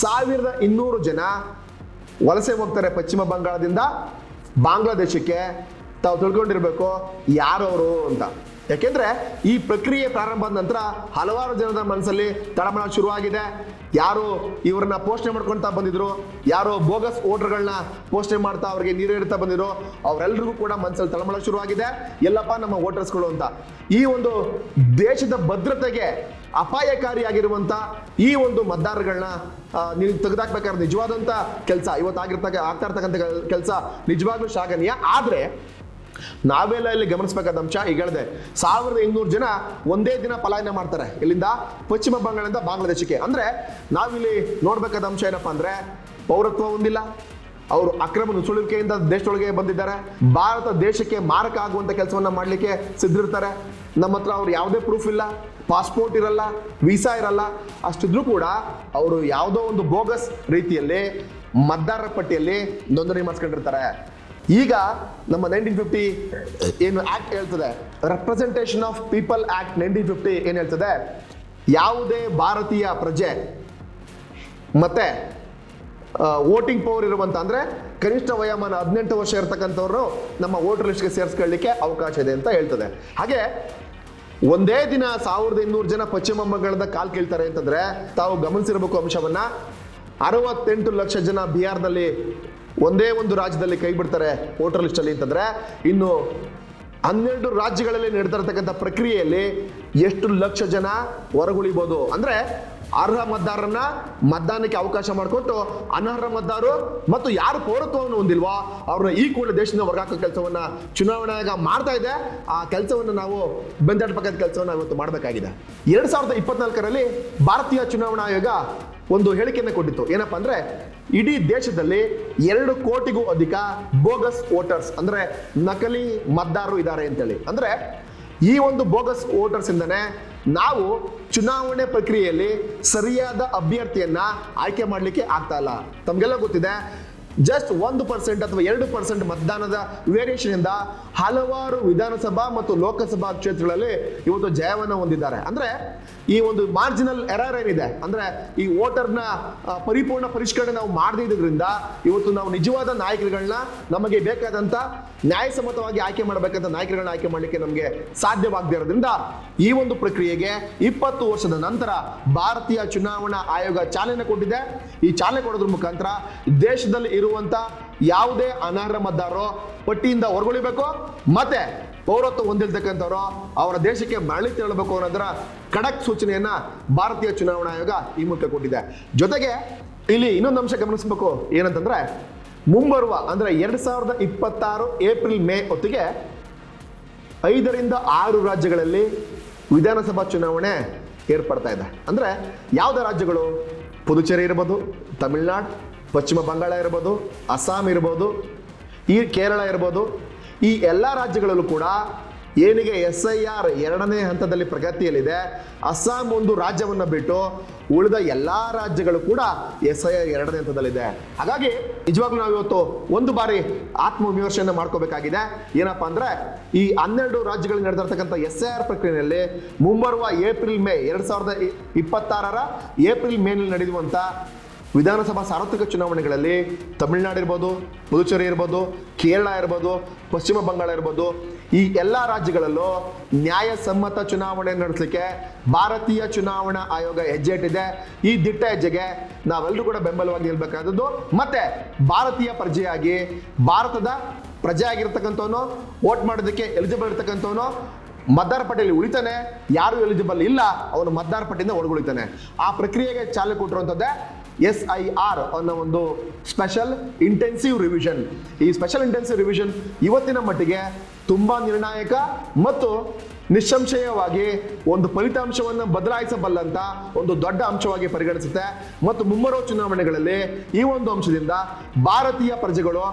1200 ಜನ ವಲಸೆ ಹೋಗ್ತಾರೆ ಪಶ್ಚಿಮ ಬಂಗಾಳದಿಂದ ಬಾಂಗ್ಲಾದೇಶಕ್ಕೆ. ತಾವು ತಿಳ್ಕೊಂಡಿರ್ಬೇಕು ಯಾರವರು ಅಂತ. ಯಾಕೆಂದ್ರೆ ಈ ಪ್ರಕ್ರಿಯೆ ಪ್ರಾರಂಭ ಆದ ನಂತರ ಹಲವಾರು ಜನರ ಮನಸ್ಸಲ್ಲಿ ತಳಮಳ ಶುರುವಾಗಿದೆ. ಯಾರು ಇವರನ್ನ ಪೋಷಣೆ ಮಾಡ್ಕೊಳ್ತಾ ಬಂದಿದ್ರು, ಯಾರು ಬೋಗಸ್ ವೋಟರ್ಗಳನ್ನ ಪೋಷಣೆ ಮಾಡ್ತಾ ಅವ್ರಿಗೆ ನೀರೇಡ್ತಾ ಬಂದಿದ್ರು, ಅವರೆಲ್ಲರಿಗೂ ಕೂಡ ಮನಸ್ಸಲ್ಲಿ ತಳಮಳ ಶುರುವಾಗಿದೆ. ಎಲ್ಲಪ್ಪ ನಮ್ಮ ವೋಟರ್ಸ್ಗಳು ಅಂತ. ಈ ಒಂದು ದೇಶದ ಭದ್ರತೆಗೆ ಅಪಾಯಕಾರಿಯಾಗಿರುವಂತ ಈ ಒಂದು ಮತದಾರಗಳನ್ನ ನೀವು ತೆಗೆದಾಕ್ಬೇಕಾದ್ರೆ ನಿಜವಾದಂತ ಕೆಲಸ ಇವತ್ತು ಆಗ್ತಾ ಇರ್ತಕ್ಕಂಥ ಕೆಲಸ ನಿಜವಾಗ್ಲೂ ಶ್ಲಾಘನೀಯ. ಆದ್ರೆ ನಾವೆಲ್ಲ ಇಲ್ಲಿ ಗಮನಿಸಬೇಕಾದ ಅಂಶ, ಈಗ ಹೇಳಿದೆ 1200 ಜನ ಒಂದೇ ದಿನ ಪಲಾಯನ ಮಾಡ್ತಾರೆ. ಇಲ್ಲಿಂದ ಪಶ್ಚಿಮ ಬಂಗಾಳದಿಂದ ಬಾಂಗ್ಲಾದೇಶಕ್ಕೆ. ಅಂದ್ರೆ ನಾವಿಲ್ಲಿ ನೋಡ್ಬೇಕಾದ ಅಂಶ ಏನಪ್ಪಾ ಅಂದ್ರೆ, ಪೌರತ್ವ ಹೊಂದಿಲ್ಲ, ಅವರು ಅಕ್ರಮ ನುಸುಳುವಿಕೆಯಿಂದ ದೇಶದೊಳಗೆ ಬಂದಿದ್ದಾರೆ, ಭಾರತ ದೇಶಕ್ಕೆ ಮಾರಕ ಆಗುವಂತ ಕೆಲಸವನ್ನ ಮಾಡ್ಲಿಕ್ಕೆ ಸಿದ್ಧಿರ್ತಾರೆ. ನಮ್ಮ ಹತ್ರ ಅವ್ರು ಯಾವುದೇ ಪ್ರೂಫ್ ಇಲ್ಲ, ಪಾಸ್ಪೋರ್ಟ್ ಇರಲ್ಲ, ವೀಸಾ ಇರಲ್ಲ. ಅಷ್ಟಿದ್ರೂ ಕೂಡ ಅವರು ಯಾವುದೋ ಒಂದು ಬೋಗಸ್ ರೀತಿಯಲ್ಲಿ ಮತದಾರರ ಪಟ್ಟಿಯಲ್ಲಿ ನೋಂದಣಿ ಮಾಡಿಸ್ಕೊಂಡಿರ್ತಾರೆ. ಈಗ ನಮ್ಮ 1950 ಏನು ಆಕ್ಟ್ ಹೇಳ್ತದೆ, ರೆಪ್ರೆಸೆಂಟೇಷನ್ ಆಫ್ ಪೀಪಲ್ ಆಕ್ಟ್ 1950 ಏನ್ ಹೇಳ್ತದೆ, ಯಾವುದೇ ಭಾರತೀಯ ಪ್ರಜೆ ಮತ್ತೆ ವೋಟಿಂಗ್ ಪವರ್ ಇರುವಂತ ಅಂದ್ರೆ ಕನಿಷ್ಠ ವಯೋಮಾನ 18 ವರ್ಷ ಇರತಕ್ಕಂಥವ್ರು ನಮ್ಮ ವೋಟರ್ ಲಿಸ್ಟ್ಗೆ ಸೇರಿಸ್ಕೊಳ್ಳಿಕ್ಕೆ ಅವಕಾಶ ಇದೆ ಅಂತ ಹೇಳ್ತದೆ. ಹಾಗೆ ಒಂದೇ ದಿನ 1200 ಜನ ಪಶ್ಚಿಮ ಬಂಗಾಳದ ಕಾಲ್ ಕೇಳ್ತಾರೆ ಅಂತಂದ್ರೆ ತಾವು ಗಮನಿಸಿರಬೇಕು ಅಂಶವನ್ನ. 68 ಲಕ್ಷ ಜನ ಬಿಹಾರದಲ್ಲಿ ಒಂದೇ ಒಂದು ರಾಜ್ಯದಲ್ಲಿ ಕೈ ಬಿಡ್ತಾರೆ ವೋಟರ್ ಲಿಸ್ಟ್ ಅಲ್ಲಿ ಅಂತಂದ್ರೆ, ಇನ್ನು 12 ರಾಜ್ಯಗಳಲ್ಲಿ ನಡೆದಿರತಕ್ಕಂಥ ಪ್ರಕ್ರಿಯೆಯಲ್ಲಿ ಎಷ್ಟು ಲಕ್ಷ ಜನ ಹೊರಗುಳಿಬಹುದು. ಅಂದ್ರೆ ಅರ್ಹ ಮತದಾರರನ್ನ ಮತದಾನಕ್ಕೆ ಅವಕಾಶ ಮಾಡಿಕೊಟ್ಟು ಅನರ್ಹ ಮತದಾರರು ಮತ್ತು ಯಾರು ಪೌರತ್ವವನ್ನು ಹೊಂದಿಲ್ವೋ ಅವ್ರನ್ನ ಈ ಕೂಡಲೇ ದೇಶದಿಂದ ಹೊರಗಾಕೋ ಕೆಲಸವನ್ನ ಚುನಾವಣಾ ಆಯೋಗ ಮಾಡ್ತಾ ಇದೆ. ಆ ಕೆಲಸವನ್ನು ನಾವು ಬೆಂದಾಡಬೇಕಾದ ಕೆಲಸವನ್ನು ಇವತ್ತು ಮಾಡಬೇಕಾಗಿದೆ. 2024ರಲ್ಲಿ ಭಾರತೀಯ ಚುನಾವಣಾ ಆಯೋಗ ಒಂದು ಹೇಳಿಕೆಯನ್ನು ಕೊಟ್ಟಿತ್ತು. ಏನಪ್ಪಾ ಅಂದ್ರೆ, ಇಡೀ ದೇಶದಲ್ಲಿ 2 ಕೋಟಿಗೂ ಅಧಿಕ ಬೋಗಸ್ ವೋಟರ್ಸ್ ಅಂದ್ರೆ ನಕಲಿ ಮತದಾರರು ಇದ್ದಾರೆ ಅಂತೇಳಿ. ಅಂದ್ರೆ ಈ ಒಂದು ಬೋಗಸ್ ವೋಟರ್ಸ್ ಇಂದನೇ ನಾವು ಚುನಾವಣೆ ಪ್ರಕ್ರಿಯೆಯಲ್ಲಿ ಸರಿಯಾದ ಅಭ್ಯರ್ಥಿಯನ್ನ ಆಯ್ಕೆ ಮಾಡಲಿಕ್ಕೆ ಆಗ್ತಾ ಇಲ್ಲ. ತಮಗೆಲ್ಲ ಗೊತ್ತಿದೆ, ಜಸ್ಟ್ 1% ಅಥವಾ 2% ಮತದಾನದ ವೇರಿಯೇಷನ್ ಇಂದ ಹಲವಾರು ವಿಧಾನಸಭಾ ಮತ್ತು ಲೋಕಸಭಾ ಕ್ಷೇತ್ರಗಳಲ್ಲಿ ಇವತ್ತು ಜಯವನ್ನು ಹೊಂದಿದ್ದಾರೆ. ಅಂದ್ರೆ ಈ ಒಂದು ಮಾರ್ಜಿನಲ್ ಎರರ್ ಏನಿದೆ, ಅಂದ್ರೆ ಈ ವೋಟರ್ನ ಪರಿಪೂರ್ಣ ಪರಿಷ್ಕರಣೆ ನಾವು ಮಾಡದಿದ್ದರಿಂದ ಇವತ್ತು ನಾವು ನಿಜವಾದ ನಾಯಕರುಗಳನ್ನ, ನಮಗೆ ಬೇಕಾದಂತ ನ್ಯಾಯಸಮ್ಮತವಾಗಿ ಆಯ್ಕೆ ಮಾಡಬೇಕಂತ ನಾಯಕರುಗಳನ್ನ ಆಯ್ಕೆ ಮಾಡಲಿಕ್ಕೆ ನಮಗೆ ಸಾಧ್ಯವಾಗದೇ ಇರೋದ್ರಿಂದ ಈ ಒಂದು ಪ್ರಕ್ರಿಯೆಗೆ 20 ವರ್ಷದ ನಂತರ ಭಾರತೀಯ ಚುನಾವಣಾ ಆಯೋಗ ಚಾಲನೆ ಕೊಟ್ಟಿದೆ. ಈ ಚಾಲನೆ ಕೊಡೋದ್ರ ಮುಖಾಂತರ ದೇಶದಲ್ಲಿ ಇರುವಂತ ಯಾವುದೇ ಅನರ್ಹ ಮತದಾರರು ಪಟ್ಟಿಯಿಂದ ಹೊರಗುಳಿಬೇಕು, ಮತ್ತೆ ಪೌರತ್ವ ಹೊಂದಿರ್ತಕ್ಕಂಥವ್ರು ಅವರ ದೇಶಕ್ಕೆ ಮರಳಿ ತೆರಳಬೇಕು ಅನ್ನೋದರ ಖಡಕ್ ಸೂಚನೆಯನ್ನ ಭಾರತೀಯ ಚುನಾವಣಾ ಆಯೋಗ ಈ ಮೂಲಕ ಕೊಟ್ಟಿದೆ. ಜೊತೆಗೆ ಇಲ್ಲಿ ಇನ್ನೊಂದು ಅಂಶ ಗಮನಿಸಬೇಕು, ಏನಂತಂದ್ರೆ ಮುಂಬರುವ ಅಂದ್ರೆ 2026 ಏಪ್ರಿಲ್ ಮೇ ಹೊತ್ತಿಗೆ 5ರಿಂದ 6 ರಾಜ್ಯಗಳಲ್ಲಿ ವಿಧಾನಸಭಾ ಚುನಾವಣೆ ಏರ್ಪಡ್ತಾ ಇದೆ. ಅಂದ್ರೆ ಯಾವುದೇ ರಾಜ್ಯಗಳು, ಪುದುಚೇರಿ ಇರ್ಬೋದು, ತಮಿಳುನಾಡು, ಪಶ್ಚಿಮ ಬಂಗಾಳ ಇರ್ಬೋದು, ಅಸ್ಸಾಂ ಇರ್ಬೋದು, ಈ ಕೇರಳ ಇರ್ಬೋದು, ಈ ಎಲ್ಲ ರಾಜ್ಯಗಳಲ್ಲೂ ಕೂಡ ಏನಿಗೆ SIR 2ನೇ ಹಂತದಲ್ಲಿ ಪ್ರಗತಿಯಲ್ಲಿದೆ. ಅಸ್ಸಾಂ ಒಂದು ರಾಜ್ಯವನ್ನು ಬಿಟ್ಟು ಉಳಿದ ಎಲ್ಲಾ ರಾಜ್ಯಗಳು ಕೂಡ SIR 2ನೇ ಹಂತದಲ್ಲಿದೆ. ಹಾಗಾಗಿ ನಿಜವಾಗ್ಲೂ ನಾವು ಇವತ್ತು ಒಂದು ಬಾರಿ ಆತ್ಮವಿಮರ್ಶೆಯನ್ನು ಮಾಡ್ಕೋಬೇಕಾಗಿದೆ. ಏನಪ್ಪಾ ಅಂದ್ರೆ, ಈ 12 ರಾಜ್ಯಗಳಲ್ಲಿ ನಡೆದಿರ್ತಕ್ಕಂಥ SIR ಪ್ರಕ್ರಿಯೆಯಲ್ಲಿ ಮುಂಬರುವ ಏಪ್ರಿಲ್ ಮೇ 2026 ಏಪ್ರಿಲ್ ಮೇನಲ್ಲಿ ನಡೆಯುವಂತ ವಿಧಾನಸಭಾ ಸಾರ್ವತ್ರಿಕ ಚುನಾವಣೆಗಳಲ್ಲಿ ತಮಿಳುನಾಡು ಇರ್ಬೋದು, ಪುದುಚೇರಿ ಇರ್ಬೋದು, ಕೇರಳ ಇರ್ಬೋದು, ಪಶ್ಚಿಮ ಬಂಗಾಳ ಇರ್ಬೋದು, ಈ ಎಲ್ಲ ರಾಜ್ಯಗಳಲ್ಲೂ ನ್ಯಾಯಸಮ್ಮತ ಚುನಾವಣೆ ನಡೆಸಲಿಕ್ಕೆ ಭಾರತೀಯ ಚುನಾವಣಾ ಆಯೋಗ ಹೆಜ್ಜೆ ಇಟ್ಟಿದೆ. ಈ ದಿಟ್ಟ ಹೆಜ್ಜೆಗೆ ನಾವೆಲ್ಲರೂ ಕೂಡ ಬೆಂಬಲವಾಗಿ ನಿಲ್ಬೇಕಾದದ್ದು. ಮತ್ತೆ ಭಾರತೀಯ ಪ್ರಜೆಯಾಗಿ, ಭಾರತದ ಪ್ರಜೆ ಆಗಿರ್ತಕ್ಕಂಥವನು, ವೋಟ್ ಮಾಡೋದಕ್ಕೆ ಎಲಿಜಿಬಲ್ ಇರ್ತಕ್ಕಂಥವನು ಮತದಾರ ಪಟ್ಟಿಯಲ್ಲಿ ಉಳಿತಾನೆ, ಯಾರು ಎಲಿಜಿಬಲ್ ಇಲ್ಲ ಅವನು ಮತದಾರ ಪಟ್ಟಿಯಿಂದ ಹೊರಗುಳಿತಾನೆ. ಆ ಪ್ರಕ್ರಿಯೆಗೆ ಚಾಲನೆ ಕೊಟ್ಟಿರುವಂಥದ್ದೇ SIR ಅನ್ನೋ ಒಂದು ಸ್ಪೆಷಲ್ ಇಂಟೆನ್ಸಿವ್ ರಿವಿಷನ್. ಈ ಸ್ಪೆಷಲ್ ಇಂಟೆನ್ಸಿವ್ ರಿವಿಷನ್ ಇವತ್ತಿನ ಮಟ್ಟಿಗೆ ತುಂಬಾ ನಿರ್ಣಾಯಕ ಮತ್ತು ನಿಸ್ಸಂಶಯವಾಗಿ ಒಂದು ಫಲಿತಾಂಶವನ್ನು ಬದಲಾಯಿಸಬಲ್ಲಂತ ಒಂದು ದೊಡ್ಡ ಅಂಶವಾಗಿ ಪರಿಗಣಿಸುತ್ತೆ. ಮತ್ತು ಮುಂಬರುವ ಚುನಾವಣೆಗಳಲ್ಲಿ ಈ ಒಂದು ಅಂಶದಿಂದ ಭಾರತೀಯ ಪ್ರಜೆಗಳು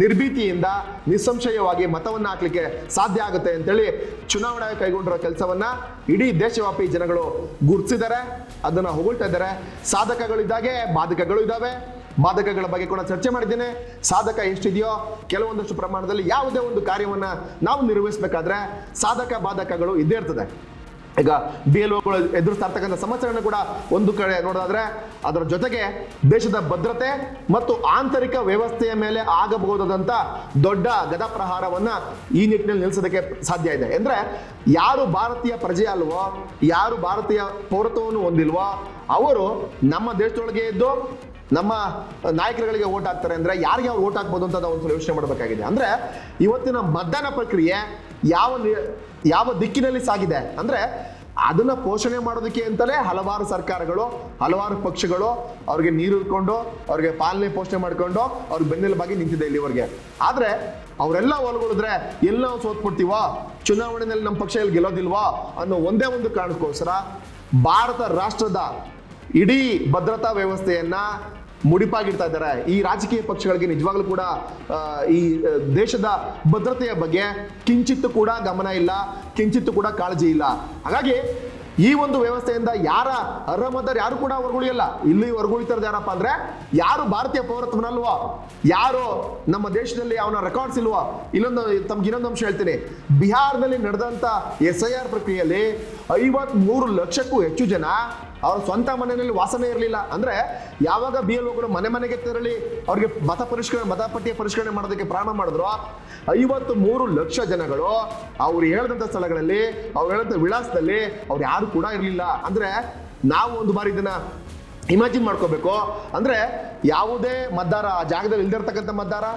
ನಿರ್ಭೀತಿಯಿಂದ ನಿಸ್ಸಂಶಯವಾಗಿ ಮತವನ್ನು ಹಾಕ್ಲಿಕ್ಕೆ ಸಾಧ್ಯ ಆಗುತ್ತೆ ಅಂತೇಳಿ ಚುನಾವಣಾ ಕೈಗೊಂಡಿರೋ ಕೆಲಸವನ್ನ ಇಡೀ ದೇಶವ್ಯಾಪಿ ಜನಗಳು ಗುರುತಿಸಿದ್ದಾರೆ, ಅದನ್ನ ಹೊಗಳ್ತಾ ಇದ್ದಾರೆ. ಸಾಧಕಗಳಿದ್ದಾಗೆ ಬಾಧಕಗಳು ಇದ್ದಾವೆ. ಬಾಧಕಗಳ ಬಗ್ಗೆ ಕೂಡ ಚರ್ಚೆ ಮಾಡಿದ್ದೇನೆ. ಸಾಧಕ ಎಷ್ಟಿದೆಯೋ ಕೆಲವೊಂದಷ್ಟು ಪ್ರಮಾಣದಲ್ಲಿ ಯಾವುದೇ ಒಂದು ಕಾರ್ಯವನ್ನ ನಾವು ನಿರ್ವಹಿಸಬೇಕಾದ್ರೆ ಸಾಧಕ ಬಾಧಕಗಳು ಇದ್ದೇ ಇರ್ತದೆ. ಈಗ BLOಗಳು ಎದುರಿಸ್ತಾ ಇರ್ತಕ್ಕಂಥ ಸಮಸ್ಯೆಗಳನ್ನ ಕೂಡ ಒಂದು ಕಡೆ ನೋಡೋದಾದ್ರೆ, ಅದರ ಜೊತೆಗೆ ದೇಶದ ಭದ್ರತೆ ಮತ್ತು ಆಂತರಿಕ ವ್ಯವಸ್ಥೆಯ ಮೇಲೆ ಆಗಬಹುದಾದಂಥ ದೊಡ್ಡ ಗದಾಪ್ರಹಾರವನ್ನ ಈ ನಿಟ್ಟಿನಲ್ಲಿ ನಿಲ್ಲಿಸೋದಕ್ಕೆ ಸಾಧ್ಯ ಇದೆ. ಅಂದ್ರೆ ಯಾರು ಭಾರತೀಯ ಪ್ರಜೆ ಅಲ್ವೋ, ಯಾರು ಭಾರತೀಯ ಪೌರತ್ವವನ್ನು ಹೊಂದಿಲ್ವೋ ಅವರು ನಮ್ಮ ದೇಶದೊಳಗೆ ಇದ್ದು ನಮ್ಮ ನಾಯಕರುಗಳಿಗೆ ಓಟ್ ಹಾಕ್ತಾರೆ ಅಂದ್ರೆ ಯಾರಿಗೆ ಅವ್ರು ಓಟ್ ಹಾಕ್ಬೋದು ಅಂತ ನಾವು ಒಂದು ಯೋಚನೆ ಮಾಡಬೇಕಾಗಿದೆ. ಅಂದ್ರೆ ಇವತ್ತಿನ ಮತದಾನ ಪ್ರಕ್ರಿಯೆ ಯಾವ ದಿಕ್ಕಿನಲ್ಲಿ ಸಾಗಿದೆ ಅಂದ್ರೆ ಅದನ್ನ ಪೋಷಣೆ ಮಾಡೋದಕ್ಕೆ ಅಂತಲೇ ಹಲವಾರು ಸರ್ಕಾರಗಳು, ಹಲವಾರು ಪಕ್ಷಗಳು ಅವ್ರಿಗೆ ನೀರು ಇಟ್ಕೊಂಡು, ಅವ್ರಿಗೆ ಪಾಲನೆ ಪೋಷಣೆ ಮಾಡ್ಕೊಂಡು ಅವ್ರಿಗೆ ಬೆನ್ನೆಲುಬಾಗಿ ನಿಂತಿದೆ ಇಲ್ಲಿವರೆಗೆ. ಆದ್ರೆ ಅವರೆಲ್ಲ ಒಳಗೊಳಿದ್ರೆ ಎಲ್ಲ ನಾವು ಸೋತ್ಬಿಡ್ತೀವೋ, ಚುನಾವಣೆಯಲ್ಲಿ ನಮ್ಮ ಪಕ್ಷ ಇಲ್ಲಿ ಗೆಲ್ಲೋದಿಲ್ವಾ ಅನ್ನೋ ಒಂದೇ ಒಂದು ಕಾರಣಕ್ಕೋಸ್ಕರ ಭಾರತ ರಾಷ್ಟ್ರದ ಇಡೀ ಭದ್ರತಾ ವ್ಯವಸ್ಥೆಯನ್ನ ಮುಡಿಪಾಗಿಡ್ತಾ ಇದ್ದಾರೆ. ಈ ರಾಜಕೀಯ ಪಕ್ಷಗಳಿಗೆ ನಿಜವಾಗ್ಲೂ ಕೂಡ ಈ ದೇಶದ ಭದ್ರತೆಯ ಬಗ್ಗೆ ಕಿಂಚಿತ್ತು ಕೂಡ ಗಮನ ಇಲ್ಲ, ಕಿಂಚಿತ್ತು ಕೂಡ ಕಾಳಜಿ ಇಲ್ಲ. ಹಾಗಾಗಿ ಈ ಒಂದು ವ್ಯವಸ್ಥೆಯಿಂದ ಯಾರ ಅರ್ಹಮತರು ಯಾರು ಕೂಡ ಹೊರಗುಳಿಯಲ್ಲ. ಇಲ್ಲಿ ಹೊರಗುಳಿತಾರದು ಯಾರಪ್ಪ ಅಂದ್ರೆ ಯಾರು ಭಾರತೀಯ ಪೌರತ್ವನಲ್ವೋ, ಯಾರು ನಮ್ಮ ದೇಶದಲ್ಲಿ ಅವನ ರೆಕಾರ್ಡ್ಸ್ ಇಲ್ವೋ. ತಮ್ಗೆ ಇನ್ನೊಂದು ಅಂಶ ಹೇಳ್ತೀನಿ. ಬಿಹಾರದಲ್ಲಿ ನಡೆದಂತ SIR ಪ್ರಕ್ರಿಯೆಯಲ್ಲಿ 53 ಲಕ್ಷಕ್ಕೂ ಹೆಚ್ಚು ಜನ ಅವ್ರ ಸ್ವಂತ ಮನೆಯಲ್ಲಿ ವಾಸನೆ ಇರಲಿಲ್ಲ. ಅಂದ್ರೆ ಯಾವಾಗ BLOಗಳು ಮನೆ ಮನೆಗೆ ತೆರಳಿ ಅವ್ರಿಗೆ ಮತಪಟ್ಟಿಯ ಪರಿಷ್ಕರಣೆ ಮಾಡೋದಕ್ಕೆ ಪ್ರಾರಂಭ ಮಾಡಿದ್ರು, 53 ಲಕ್ಷ ಜನಗಳು ಅವ್ರು ಹೇಳಿದಂಥ ಸ್ಥಳಗಳಲ್ಲಿ, ಅವ್ರು ಹೇಳಿದಂಥ ವಿಳಾಸದಲ್ಲಿ ಅವ್ರು ಯಾರು ಕೂಡ ಇರಲಿಲ್ಲ. ಅಂದ್ರೆ ನಾವು ಒಂದು ಬಾರಿ ಇದನ್ನ ಇಮ್ಯಾಜಿನ್ ಮಾಡ್ಕೋಬೇಕು. ಅಂದ್ರೆ ಯಾವುದೇ ಮತದಾರ ಆ ಜಾಗದಲ್ಲಿ ಇಲ್ದಿರ್ತಕ್ಕಂಥ ಮತದಾರ,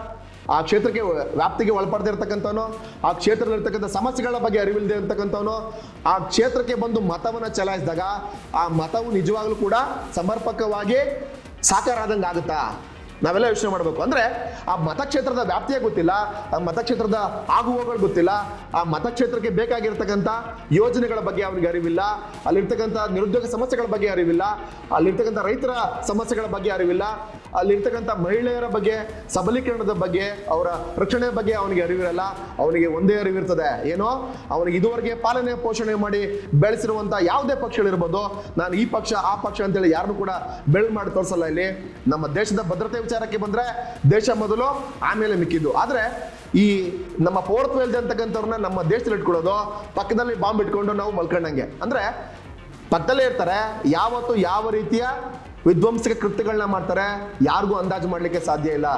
ಆ ಕ್ಷೇತ್ರಕ್ಕೆ ವ್ಯಾಪ್ತಿಗೆ ಒಳಪಡದೇ ಇರ್ತಕ್ಕಂಥವನು, ಆ ಕ್ಷೇತ್ರದಲ್ಲಿರ್ತಕ್ಕಂಥ ಸಮಸ್ಯೆಗಳ ಬಗ್ಗೆ ಅರಿವಿಲ್ಲದೆ ಇರ್ತಕ್ಕಂಥವನು ಆ ಕ್ಷೇತ್ರಕ್ಕೆ ಬಂದು ಮತವನ್ನು ಚಲಾಯಿಸಿದಾಗ ಆ ಮತವು ನಿಜವಾಗ್ಲೂ ಕೂಡ ಸಮರ್ಪಕವಾಗಿ ಸಾಕಾರ ಆದಂಗೆ ಆಗುತ್ತಾ? ನಾವೆಲ್ಲ ಯೋಚನೆ ಮಾಡಬೇಕು. ಅಂದ್ರೆ ಆ ಮತಕ್ಷೇತ್ರದ ವ್ಯಾಪ್ತಿಯೇ ಗೊತ್ತಿಲ್ಲ, ಆ ಮತಕ್ಷೇತ್ರದ ಆಗುಹೋಗುಗಳು ಗೊತ್ತಿಲ್ಲ, ಆ ಮತಕ್ಷೇತ್ರಕ್ಕೆ ಬೇಕಾಗಿರ್ತಕ್ಕಂಥ ಯೋಜನೆಗಳ ಬಗ್ಗೆ ಅವನಿಗೆ ಅರಿವಿಲ್ಲ, ಅಲ್ಲಿರ್ತಕ್ಕಂಥ ನಿರುದ್ಯೋಗ ಸಮಸ್ಯೆಗಳ ಬಗ್ಗೆ ಅರಿವಿಲ್ಲ, ಅಲ್ಲಿರ್ತಕ್ಕಂಥ ರೈತರ ಸಮಸ್ಯೆಗಳ ಬಗ್ಗೆ ಅರಿವಿಲ್ಲ, ಅಲ್ಲಿರ್ತಕ್ಕಂಥ ಮಹಿಳೆಯರ ಬಗ್ಗೆ, ಸಬಲೀಕರಣದ ಬಗ್ಗೆ, ಅವರ ರಕ್ಷಣೆ ಬಗ್ಗೆ ಅವನಿಗೆ ಅರಿವಿರಲ್ಲ. ಅವನಿಗೆ ಒಂದೇ ಅರಿವಿರ್ತದೆ, ಏನೋ ಅವನಿಗೆ ಇದುವರೆಗೆ ಪಾಲನೆ ಪೋಷಣೆ ಮಾಡಿ ಬೆಳೆಸಿರುವಂಥ ಯಾವುದೇ ಪಕ್ಷಗಳಿರ್ಬೋದು, ನಾನು ಈ ಪಕ್ಷ ಆ ಪಕ್ಷ ಅಂತೇಳಿ ಯಾರನ್ನು ಕೂಡ ಬೆಳ್ ಮಾಡಿ ತೋರಿಸಲ್ಲ. ಇಲ್ಲಿ ನಮ್ಮ ದೇಶದ ಭದ್ರತೆ ವಿಚಾರಕ್ಕೆ ಬಂದ್ರೆ ದೇಶ ಮೊದಲು, ಆಮೇಲೆ ಮಿಕ್ಕಿದ್ದು. ಆದ್ರೆ ಈ ನಮ್ಮ ಪೌರತ್ವ ಇಲ್ಲದೆ ಅಂತಕ್ಕಂಥವ್ರನ್ನ ನಮ್ಮ ದೇಶದಲ್ಲಿ ಇಟ್ಕೊಳ್ಳೋದು, ಪಕ್ಕದಲ್ಲಿ ಬಾಂಬ್ ಇಟ್ಕೊಂಡು ನಾವು ಮಲ್ಕೊಂಡಂಗೆ. ಅಂದ್ರೆ ಪಕ್ಕದಲ್ಲೇ ಇರ್ತಾರೆ, ಯಾವತ್ತು ಯಾವ ರೀತಿಯ ವಿಧ್ವಂಸಕ ಕೃತ್ಯಗಳನ್ನ ಮಾಡ್ತಾರೆ ಯಾರಿಗೂ ಅಂದಾಜು ಮಾಡ್ಲಿಕ್ಕೆ ಸಾಧ್ಯ ಇಲ್ಲ.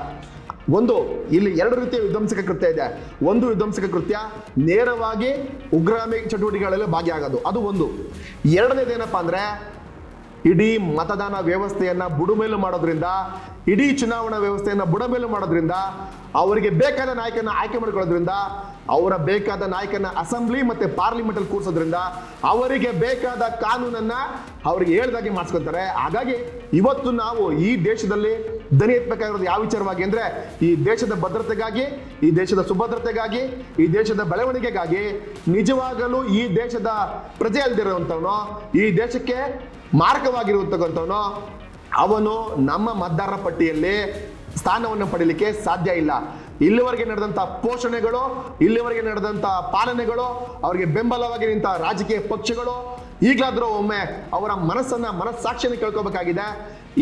ಇಲ್ಲಿ 2 ರೀತಿಯ ವಿಧ್ವಂಸಕ ಕೃತ್ಯ ಇದೆ. ಒಂದು ವಿಧ್ವಂಸಕ ಕೃತ್ಯ ನೇರವಾಗಿ ಉಗ್ರಗಾಮಿ ಚಟುವಟಿಕೆಗಳಲ್ಲಿ ಭಾಗಿಯಾಗೋದು, ಅದು ಒಂದು. ಎರಡನೇದೇನಪ್ಪ ಅಂದ್ರೆ ಇಡೀ ಮತದಾನ ವ್ಯವಸ್ಥೆಯನ್ನ ಬುಡಮೇಲು ಮಾಡೋದ್ರಿಂದ, ಇಡೀ ಚುನಾವಣಾ ವ್ಯವಸ್ಥೆಯನ್ನ ಬುಡಮೇಲು ಮಾಡೋದ್ರಿಂದ, ಅವರಿಗೆ ಬೇಕಾದ ನಾಯಕನ ಆಯ್ಕೆ ಮಾಡ್ಕೊಳ್ಳೋದ್ರಿಂದ, ಅವರ ಬೇಕಾದ ನಾಯಕನ ಅಸೆಂಬ್ಲಿ ಮತ್ತೆ ಪಾರ್ಲಿಮೆಂಟ್ ಅಲ್ಲಿ ಕೂರಿಸೋದ್ರಿಂದ, ಅವರಿಗೆ ಬೇಕಾದ ಕಾನೂನನ್ನ ಅವ್ರಿಗೆ ಹೇಳ್ದಾಗೆ ಮಾಡಿಸ್ಕೊತಾರೆ. ಹಾಗಾಗಿ ಇವತ್ತು ನಾವು ಈ ದೇಶದಲ್ಲಿ ದನಿ ಎತ್ತಬೇಕಾಗಿರೋದು ಯಾವ ವಿಚಾರವಾಗಿ ಅಂದ್ರೆ ಈ ದೇಶದ ಭದ್ರತೆಗಾಗಿ, ಈ ದೇಶದ ಸುಭದ್ರತೆಗಾಗಿ, ಈ ದೇಶದ ಬೆಳವಣಿಗೆಗಾಗಿ ನಿಜವಾಗಲೂ ಈ ದೇಶದ ಪ್ರಜೆ ಅಲ್ದಿರುವಂತವನು, ಈ ದೇಶಕ್ಕೆ ಮಾರಕವಾಗಿರುವಂತಕ್ಕಂಥವನು ಅವನು ನಮ್ಮ ಮತದಾರರ ಪಟ್ಟಿಯಲ್ಲಿ ಸ್ಥಾನವನ್ನು ಪಡೀಲಿಕ್ಕೆ ಸಾಧ್ಯ ಇಲ್ಲ. ಇಲ್ಲಿವರೆಗೆ ನಡೆದಂಥ ಪೋಷಣೆಗಳು, ಇಲ್ಲಿವರೆಗೆ ನಡೆದಂಥ ಪಾಲನೆಗಳು, ಅವರಿಗೆ ಬೆಂಬಲವಾಗಿ ನಿಂತ ರಾಜಕೀಯ ಪಕ್ಷಗಳು ಈಗಲಾದರೂ ಒಮ್ಮೆ ಅವರ ಮನಸ್ಸಾಕ್ಷಿಯನ್ನು ಕೇಳ್ಕೋಬೇಕಾಗಿದೆ.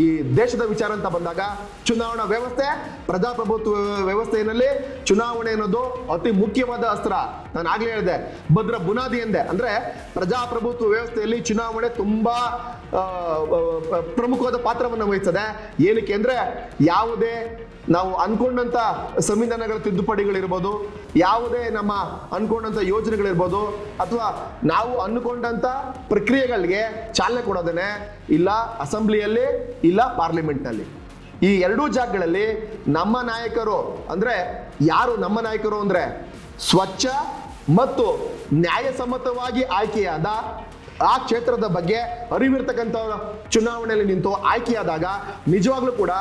ಈ ದೇಶದ ವಿಚಾರ ಅಂತ ಬಂದಾಗ ಚುನಾವಣಾ ವ್ಯವಸ್ಥೆ, ಪ್ರಜಾಪ್ರಭುತ್ವ ವ್ಯವಸ್ಥೆಯಲ್ಲಿ ಚುನಾವಣೆ ಅನ್ನೋದು ಅತಿ ಮುಖ್ಯವಾದ ಅಸ್ತ್ರ. ನಾನು ಆಗ್ಲೇ ಹೇಳಿದೆ, ಭದ್ರ ಬುನಾದಿ ಎಂದೆ. ಅಂದ್ರೆ ಪ್ರಜಾಪ್ರಭುತ್ವ ವ್ಯವಸ್ಥೆಯಲ್ಲಿ ಚುನಾವಣೆ ತುಂಬಾ ಪ್ರಮುಖವಾದ ಪಾತ್ರವನ್ನು ವಹಿಸ್ತದೆ. ಏನಕ್ಕೆ ಅಂದ್ರೆ ಯಾವುದೇ ನಾವು ಅನ್ಕೊಂಡಂತ ಸಂವಿಧಾನಗಳ ತಿದ್ದುಪಡಿಗಳಿರ್ಬೋದು, ಯಾವುದೇ ನಮ್ಮ ಅನ್ಕೊಂಡಂತ ಯೋಜನೆಗಳಿರ್ಬೋದು, ಅಥವಾ ನಾವು ಅನ್ಕೊಂಡಂತ ಪ್ರಕ್ರಿಯೆಗಳಿಗೆ ಚಾಲನೆ ಕೊಡೋದನ್ನೇ ಇಲ್ಲ ಅಸೆಂಬ್ಲಿಯಲ್ಲಿ, ಇಲ್ಲ ಪಾರ್ಲಿಮೆಂಟ್ನಲ್ಲಿ. ಈ 2 ಜಾಗಗಳಲ್ಲಿ ನಮ್ಮ ನಾಯಕರು ಅಂದ್ರೆ ಯಾರು ನಮ್ಮ ನಾಯಕರು ಅಂದ್ರೆ ಸ್ವಚ್ಛ ಮತ್ತು ನ್ಯಾಯಸಮ್ಮತವಾಗಿ ಆಯ್ಕೆಯಾದ, ಆ ಕ್ಷೇತ್ರದ ಬಗ್ಗೆ ಅರಿವಿರ್ತಕ್ಕಂಥ ಚುನಾವಣೆಯಲ್ಲಿ ನಿಂತು ಆಯ್ಕೆಯಾದಾಗ ನಿಜವಾಗ್ಲೂ ಕೂಡ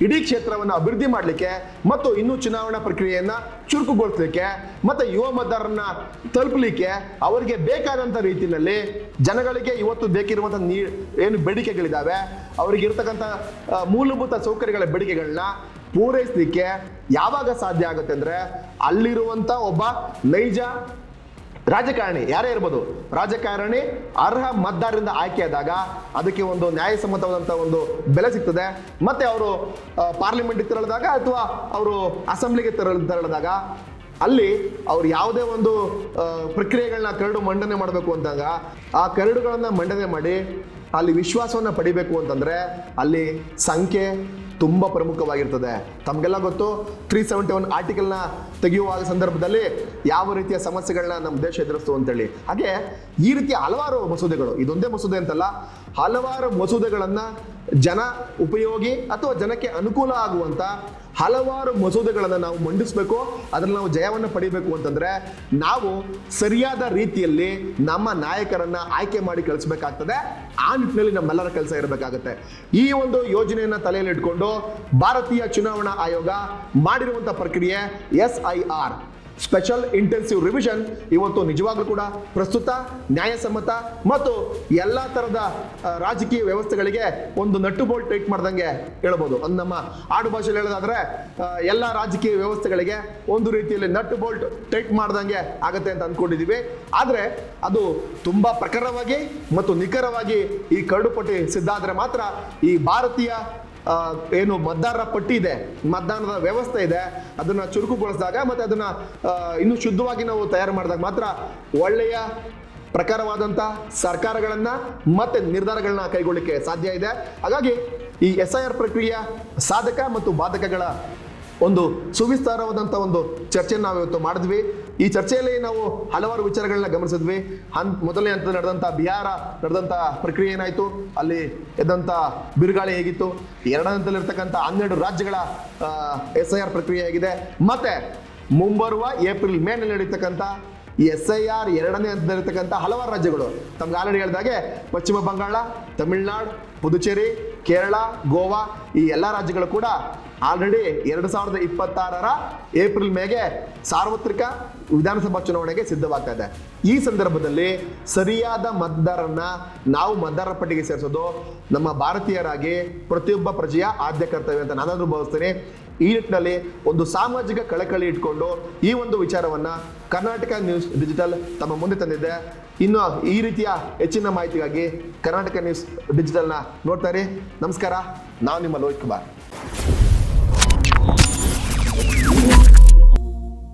ಇಡೀ ಕ್ಷೇತ್ರವನ್ನು ಅಭಿವೃದ್ಧಿ ಮಾಡಲಿಕ್ಕೆ ಮತ್ತು ಇನ್ನೂ ಚುನಾವಣಾ ಪ್ರಕ್ರಿಯೆಯನ್ನ ಚುರುಕುಗೊಳಿಸಲಿಕ್ಕೆ ಮತ್ತೆ ಯುವ ಮತದಾರರನ್ನ ತಲುಪಲಿಕ್ಕೆ ಅವರಿಗೆ ಬೇಕಾದಂಥ ರೀತಿಯಲ್ಲಿ ಜನಗಳಿಗೆ ಇವತ್ತು ಬೇಕಿರುವಂಥ ಏನು ಬೇಡಿಕೆಗಳಿದ್ದಾವೆ, ಅವರಿಗೆ ಇರ್ತಕ್ಕಂಥ ಮೂಲಭೂತ ಸೌಕರ್ಯಗಳ ಬೇಡಿಕೆಗಳನ್ನ ಪೂರೈಸಲಿಕ್ಕೆ ಯಾವಾಗ ಸಾಧ್ಯ ಆಗುತ್ತೆ ಅಂದ್ರೆ ಅಲ್ಲಿರುವಂಥ ಒಬ್ಬ ನೈಜ ರಾಜಕಾರಣಿ, ಯಾರೇ ಇರ್ಬೋದು, ರಾಜಕಾರಣಿ ಅರ್ಹ ಮತದಾರರಿಂದ ಆಯ್ಕೆಯಾದಾಗ ಅದಕ್ಕೆ ಒಂದು ನ್ಯಾಯಸಮ್ಮತವಾದಂಥ ಒಂದು ಬೆಲೆ ಸಿಗ್ತದೆ. ಮತ್ತೆ ಅವರು ಪಾರ್ಲಿಮೆಂಟ್ಗೆ ತೆರಳಿದಾಗ ಅಥವಾ ಅವರು ಅಸೆಂಬ್ಲಿಗೆ ತೆರಳಿದಾಗ ಅಲ್ಲಿ ಅವ್ರು ಯಾವುದೇ ಒಂದು ಪ್ರಕ್ರಿಯೆಗಳನ್ನ ಕರಡು ಮಂಡನೆ ಮಾಡಬೇಕು ಅಂದಾಗ ಆ ಕರಡುಗಳನ್ನ ಮಂಡನೆ ಮಾಡಿ ಅಲ್ಲಿ ವಿಶ್ವಾಸವನ್ನ ಪಡಿಬೇಕು ಅಂತಂದ್ರೆ ಅಲ್ಲಿ ಸಂಖ್ಯೆ ತುಂಬ ಪ್ರಮುಖವಾಗಿರ್ತದೆ. ತಮಗೆಲ್ಲ ಗೊತ್ತು 371 ಆರ್ಟಿಕಲ್ನ ತೆಗೆಯುವ ಸಂದರ್ಭದಲ್ಲಿ ಯಾವ ರೀತಿಯ ಸಮಸ್ಯೆಗಳನ್ನ ನಮ್ಮ ದೇಶ ಎದುರಿಸ್ತು ಅಂತೇಳಿ. ಹಾಗೆ ಈ ರೀತಿಯ ಹಲವಾರು ಮಸೂದೆಗಳು, ಇದೊಂದೇ ಮಸೂದೆ ಅಂತಲ್ಲ, ಹಲವಾರು ಮಸೂದೆಗಳನ್ನ ಜನ ಉಪಯೋಗಿ ಅಥವಾ ಜನಕ್ಕೆ ಅನುಕೂಲ ಆಗುವಂತ ಹಲವಾರು ಮಸೂದೆಗಳನ್ನು ನಾವು ಮಂಡಿಸಬೇಕು. ಅದ್ರಲ್ಲಿ ನಾವು ಜಯವನ್ನು ಪಡಿಬೇಕು ಅಂತಂದ್ರೆ ನಾವು ಸರಿಯಾದ ರೀತಿಯಲ್ಲಿ ನಮ್ಮ ನಾಯಕರನ್ನ ಆಯ್ಕೆ ಮಾಡಿ ಕಳಿಸಬೇಕಾಗ್ತದೆ. ಆ ನಿಟ್ಟಿನಲ್ಲಿ ನಮ್ಮೆಲ್ಲರ ಕೆಲಸ ಇರಬೇಕಾಗುತ್ತೆ. ಈ ಒಂದು ಯೋಜನೆಯನ್ನ ತಲೆಯಲ್ಲಿ ಇಟ್ಕೊಂಡು ಭಾರತೀಯ ಚುನಾವಣಾ ಆಯೋಗ ಮಾಡಿರುವಂತಹ ಪ್ರಕ್ರಿಯೆ SIR, ಸ್ಪೆಷಲ್ ಇಂಟೆನ್ಸಿವ್ ರಿವಿಷನ್, ಇವತ್ತು ನಿಜವಾಗ್ಲೂ ಕೂಡ ಪ್ರಸ್ತುತ, ನ್ಯಾಯಸಮ್ಮತ ಮತ್ತು ಎಲ್ಲ ತರದ ರಾಜಕೀಯ ವ್ಯವಸ್ಥೆಗಳಿಗೆ ಒಂದು ನಟ್ಟು ಬೋಲ್ಟ್ ಟೈಟ್ ಮಾಡ್ದಂಗೆ ಹೇಳ್ಬೋದು. ನಮ್ಮ ಆಡು ಭಾಷೆಯಲ್ಲಿ ಹೇಳೋದಾದ್ರೆ ಎಲ್ಲ ರಾಜಕೀಯ ವ್ಯವಸ್ಥೆಗಳಿಗೆ ಒಂದು ರೀತಿಯಲ್ಲಿ ನಟ್ಟು ಬೋಲ್ಟ್ ಟೈಟ್ ಮಾಡ್ದಂಗೆ ಆಗತ್ತೆ ಅಂತ ಅಂದ್ಕೊಂಡಿದೀವಿ. ಆದ್ರೆ ಅದು ತುಂಬಾ ಪ್ರಖರವಾಗಿ ಮತ್ತು ನಿಖರವಾಗಿ ಈ ಕರಡು ಪಟ್ಟಿ ಸಿದ್ಧ ಆದ್ರೆ ಮಾತ್ರ ಈ ಭಾರತೀಯ ಏನು ಮತದಾರರ ಪಟ್ಟಿ ಇದೆ, ಮತದಾನದ ವ್ಯವಸ್ಥೆ ಇದೆ, ಅದನ್ನ ಚುರುಕುಗೊಳಿಸಿದಾಗ ಮತ್ತೆ ಅದನ್ನ ಇನ್ನೂ ಶುದ್ಧವಾಗಿ ನಾವು ತಯಾರು ಮಾಡಿದಾಗ ಮಾತ್ರ ಒಳ್ಳೆಯ ಪ್ರಕಾರವಾದಂಥ ಸರ್ಕಾರಗಳನ್ನ ಮತ್ತೆ ನಿರ್ಧಾರಗಳನ್ನ ಕೈಗೊಳ್ಳಲಿಕ್ಕೆ ಸಾಧ್ಯ ಇದೆ. ಹಾಗಾಗಿ ಈ SIR ಪ್ರಕ್ರಿಯೆಯ ಸಾಧಕ ಮತ್ತು ಬಾಧಕಗಳ ಒಂದು ಸುವಿಸ್ತಾರವಾದಂಥ ಒಂದು ಚರ್ಚೆಯನ್ನು ನಾವು ಇವತ್ತು ಮಾಡಿದ್ವಿ. ಈ ಚರ್ಚೆಯಲ್ಲಿ ನಾವು ಹಲವಾರು ವಿಚಾರಗಳನ್ನ ಗಮನಿಸಿದ್ವಿ. ಮೊದಲನೇ ಹಂತದಲ್ಲಿ ನಡೆದಂಥ ಬಿಹಾರ ನಡೆದಂಥ ಪ್ರಕ್ರಿಯೆ ಏನಾಯಿತು, ಅಲ್ಲಿ ಎದ್ದಂಥ ಬಿರುಗಾಳಿ ಹೇಗಿತ್ತು, ಎರಡನೇ ಹಂತದಲ್ಲಿರ್ತಕ್ಕಂಥ 12 ರಾಜ್ಯಗಳ SIR ಪ್ರಕ್ರಿಯೆ ಹೇಗಿದೆ, ಮತ್ತೆ ಮುಂಬರುವ ಏಪ್ರಿಲ್ ಮೇನಲ್ಲಿ ನಡೀತಕ್ಕಂಥ SIR ಎರಡನೇ ಹಂತದಲ್ಲಿರ್ತಕ್ಕಂಥ ಹಲವಾರು ರಾಜ್ಯಗಳು, ತಮ್ಗೆ ಆಲ್ರೆಡಿ ಹೇಳಿದಾಗೆ ಪಶ್ಚಿಮ ಬಂಗಾಳ, ತಮಿಳುನಾಡು, ಪುದುಚೇರಿ, ಕೇರಳ, ಗೋವಾ, ಈ ಎಲ್ಲ ರಾಜ್ಯಗಳು ಕೂಡ ಆಲ್ರೆಡಿ 2026 ಏಪ್ರಿಲ್ ಮೇಗೆ ಸಾರ್ವತ್ರಿಕ ವಿಧಾನಸಭಾ ಚುನಾವಣೆಗೆ ಸಿದ್ಧವಾಗ್ತಾ ಇದೆ. ಈ ಸಂದರ್ಭದಲ್ಲಿ ಸರಿಯಾದ ಮತದಾರರನ್ನ ನಾವು ಮತದಾರರ ಪಟ್ಟಿಗೆ ಸೇರಿಸೋದು ನಮ್ಮ ಭಾರತೀಯರಾಗಿ ಪ್ರತಿಯೊಬ್ಬ ಪ್ರಜೆಯ ಆದ್ಯ ಕರ್ತವ್ಯ ಅಂತ ನಾನಾದ್ರೂ ಭಾವಿಸ್ತೇನೆ. ಈ ನಿಟ್ಟಿನಲ್ಲಿ ಒಂದು ಸಾಮಾಜಿಕ ಕಳಕಳಿ ಇಟ್ಕೊಂಡು ಈ ಒಂದು ವಿಚಾರವನ್ನ ಕರ್ನಾಟಕ ನ್ಯೂಸ್ ಡಿಜಿಟಲ್ ತಮ್ಮ ಮುಂದೆ ತಂದಿದೆ. ಇನ್ನು ಈ ರೀತಿಯ ಹೆಚ್ಚಿನ ಮಾಹಿತಿಗಾಗಿ ಕರ್ನಾಟಕ ನ್ಯೂಸ್ ಡಿಜಿಟಲ್ನ ನೋಡ್ತಾರೆ. ನಮಸ್ಕಾರ, ನಾನು ನಿಮ್ಮ ಲೋಹಿತ್ ಕುಮಾರ್.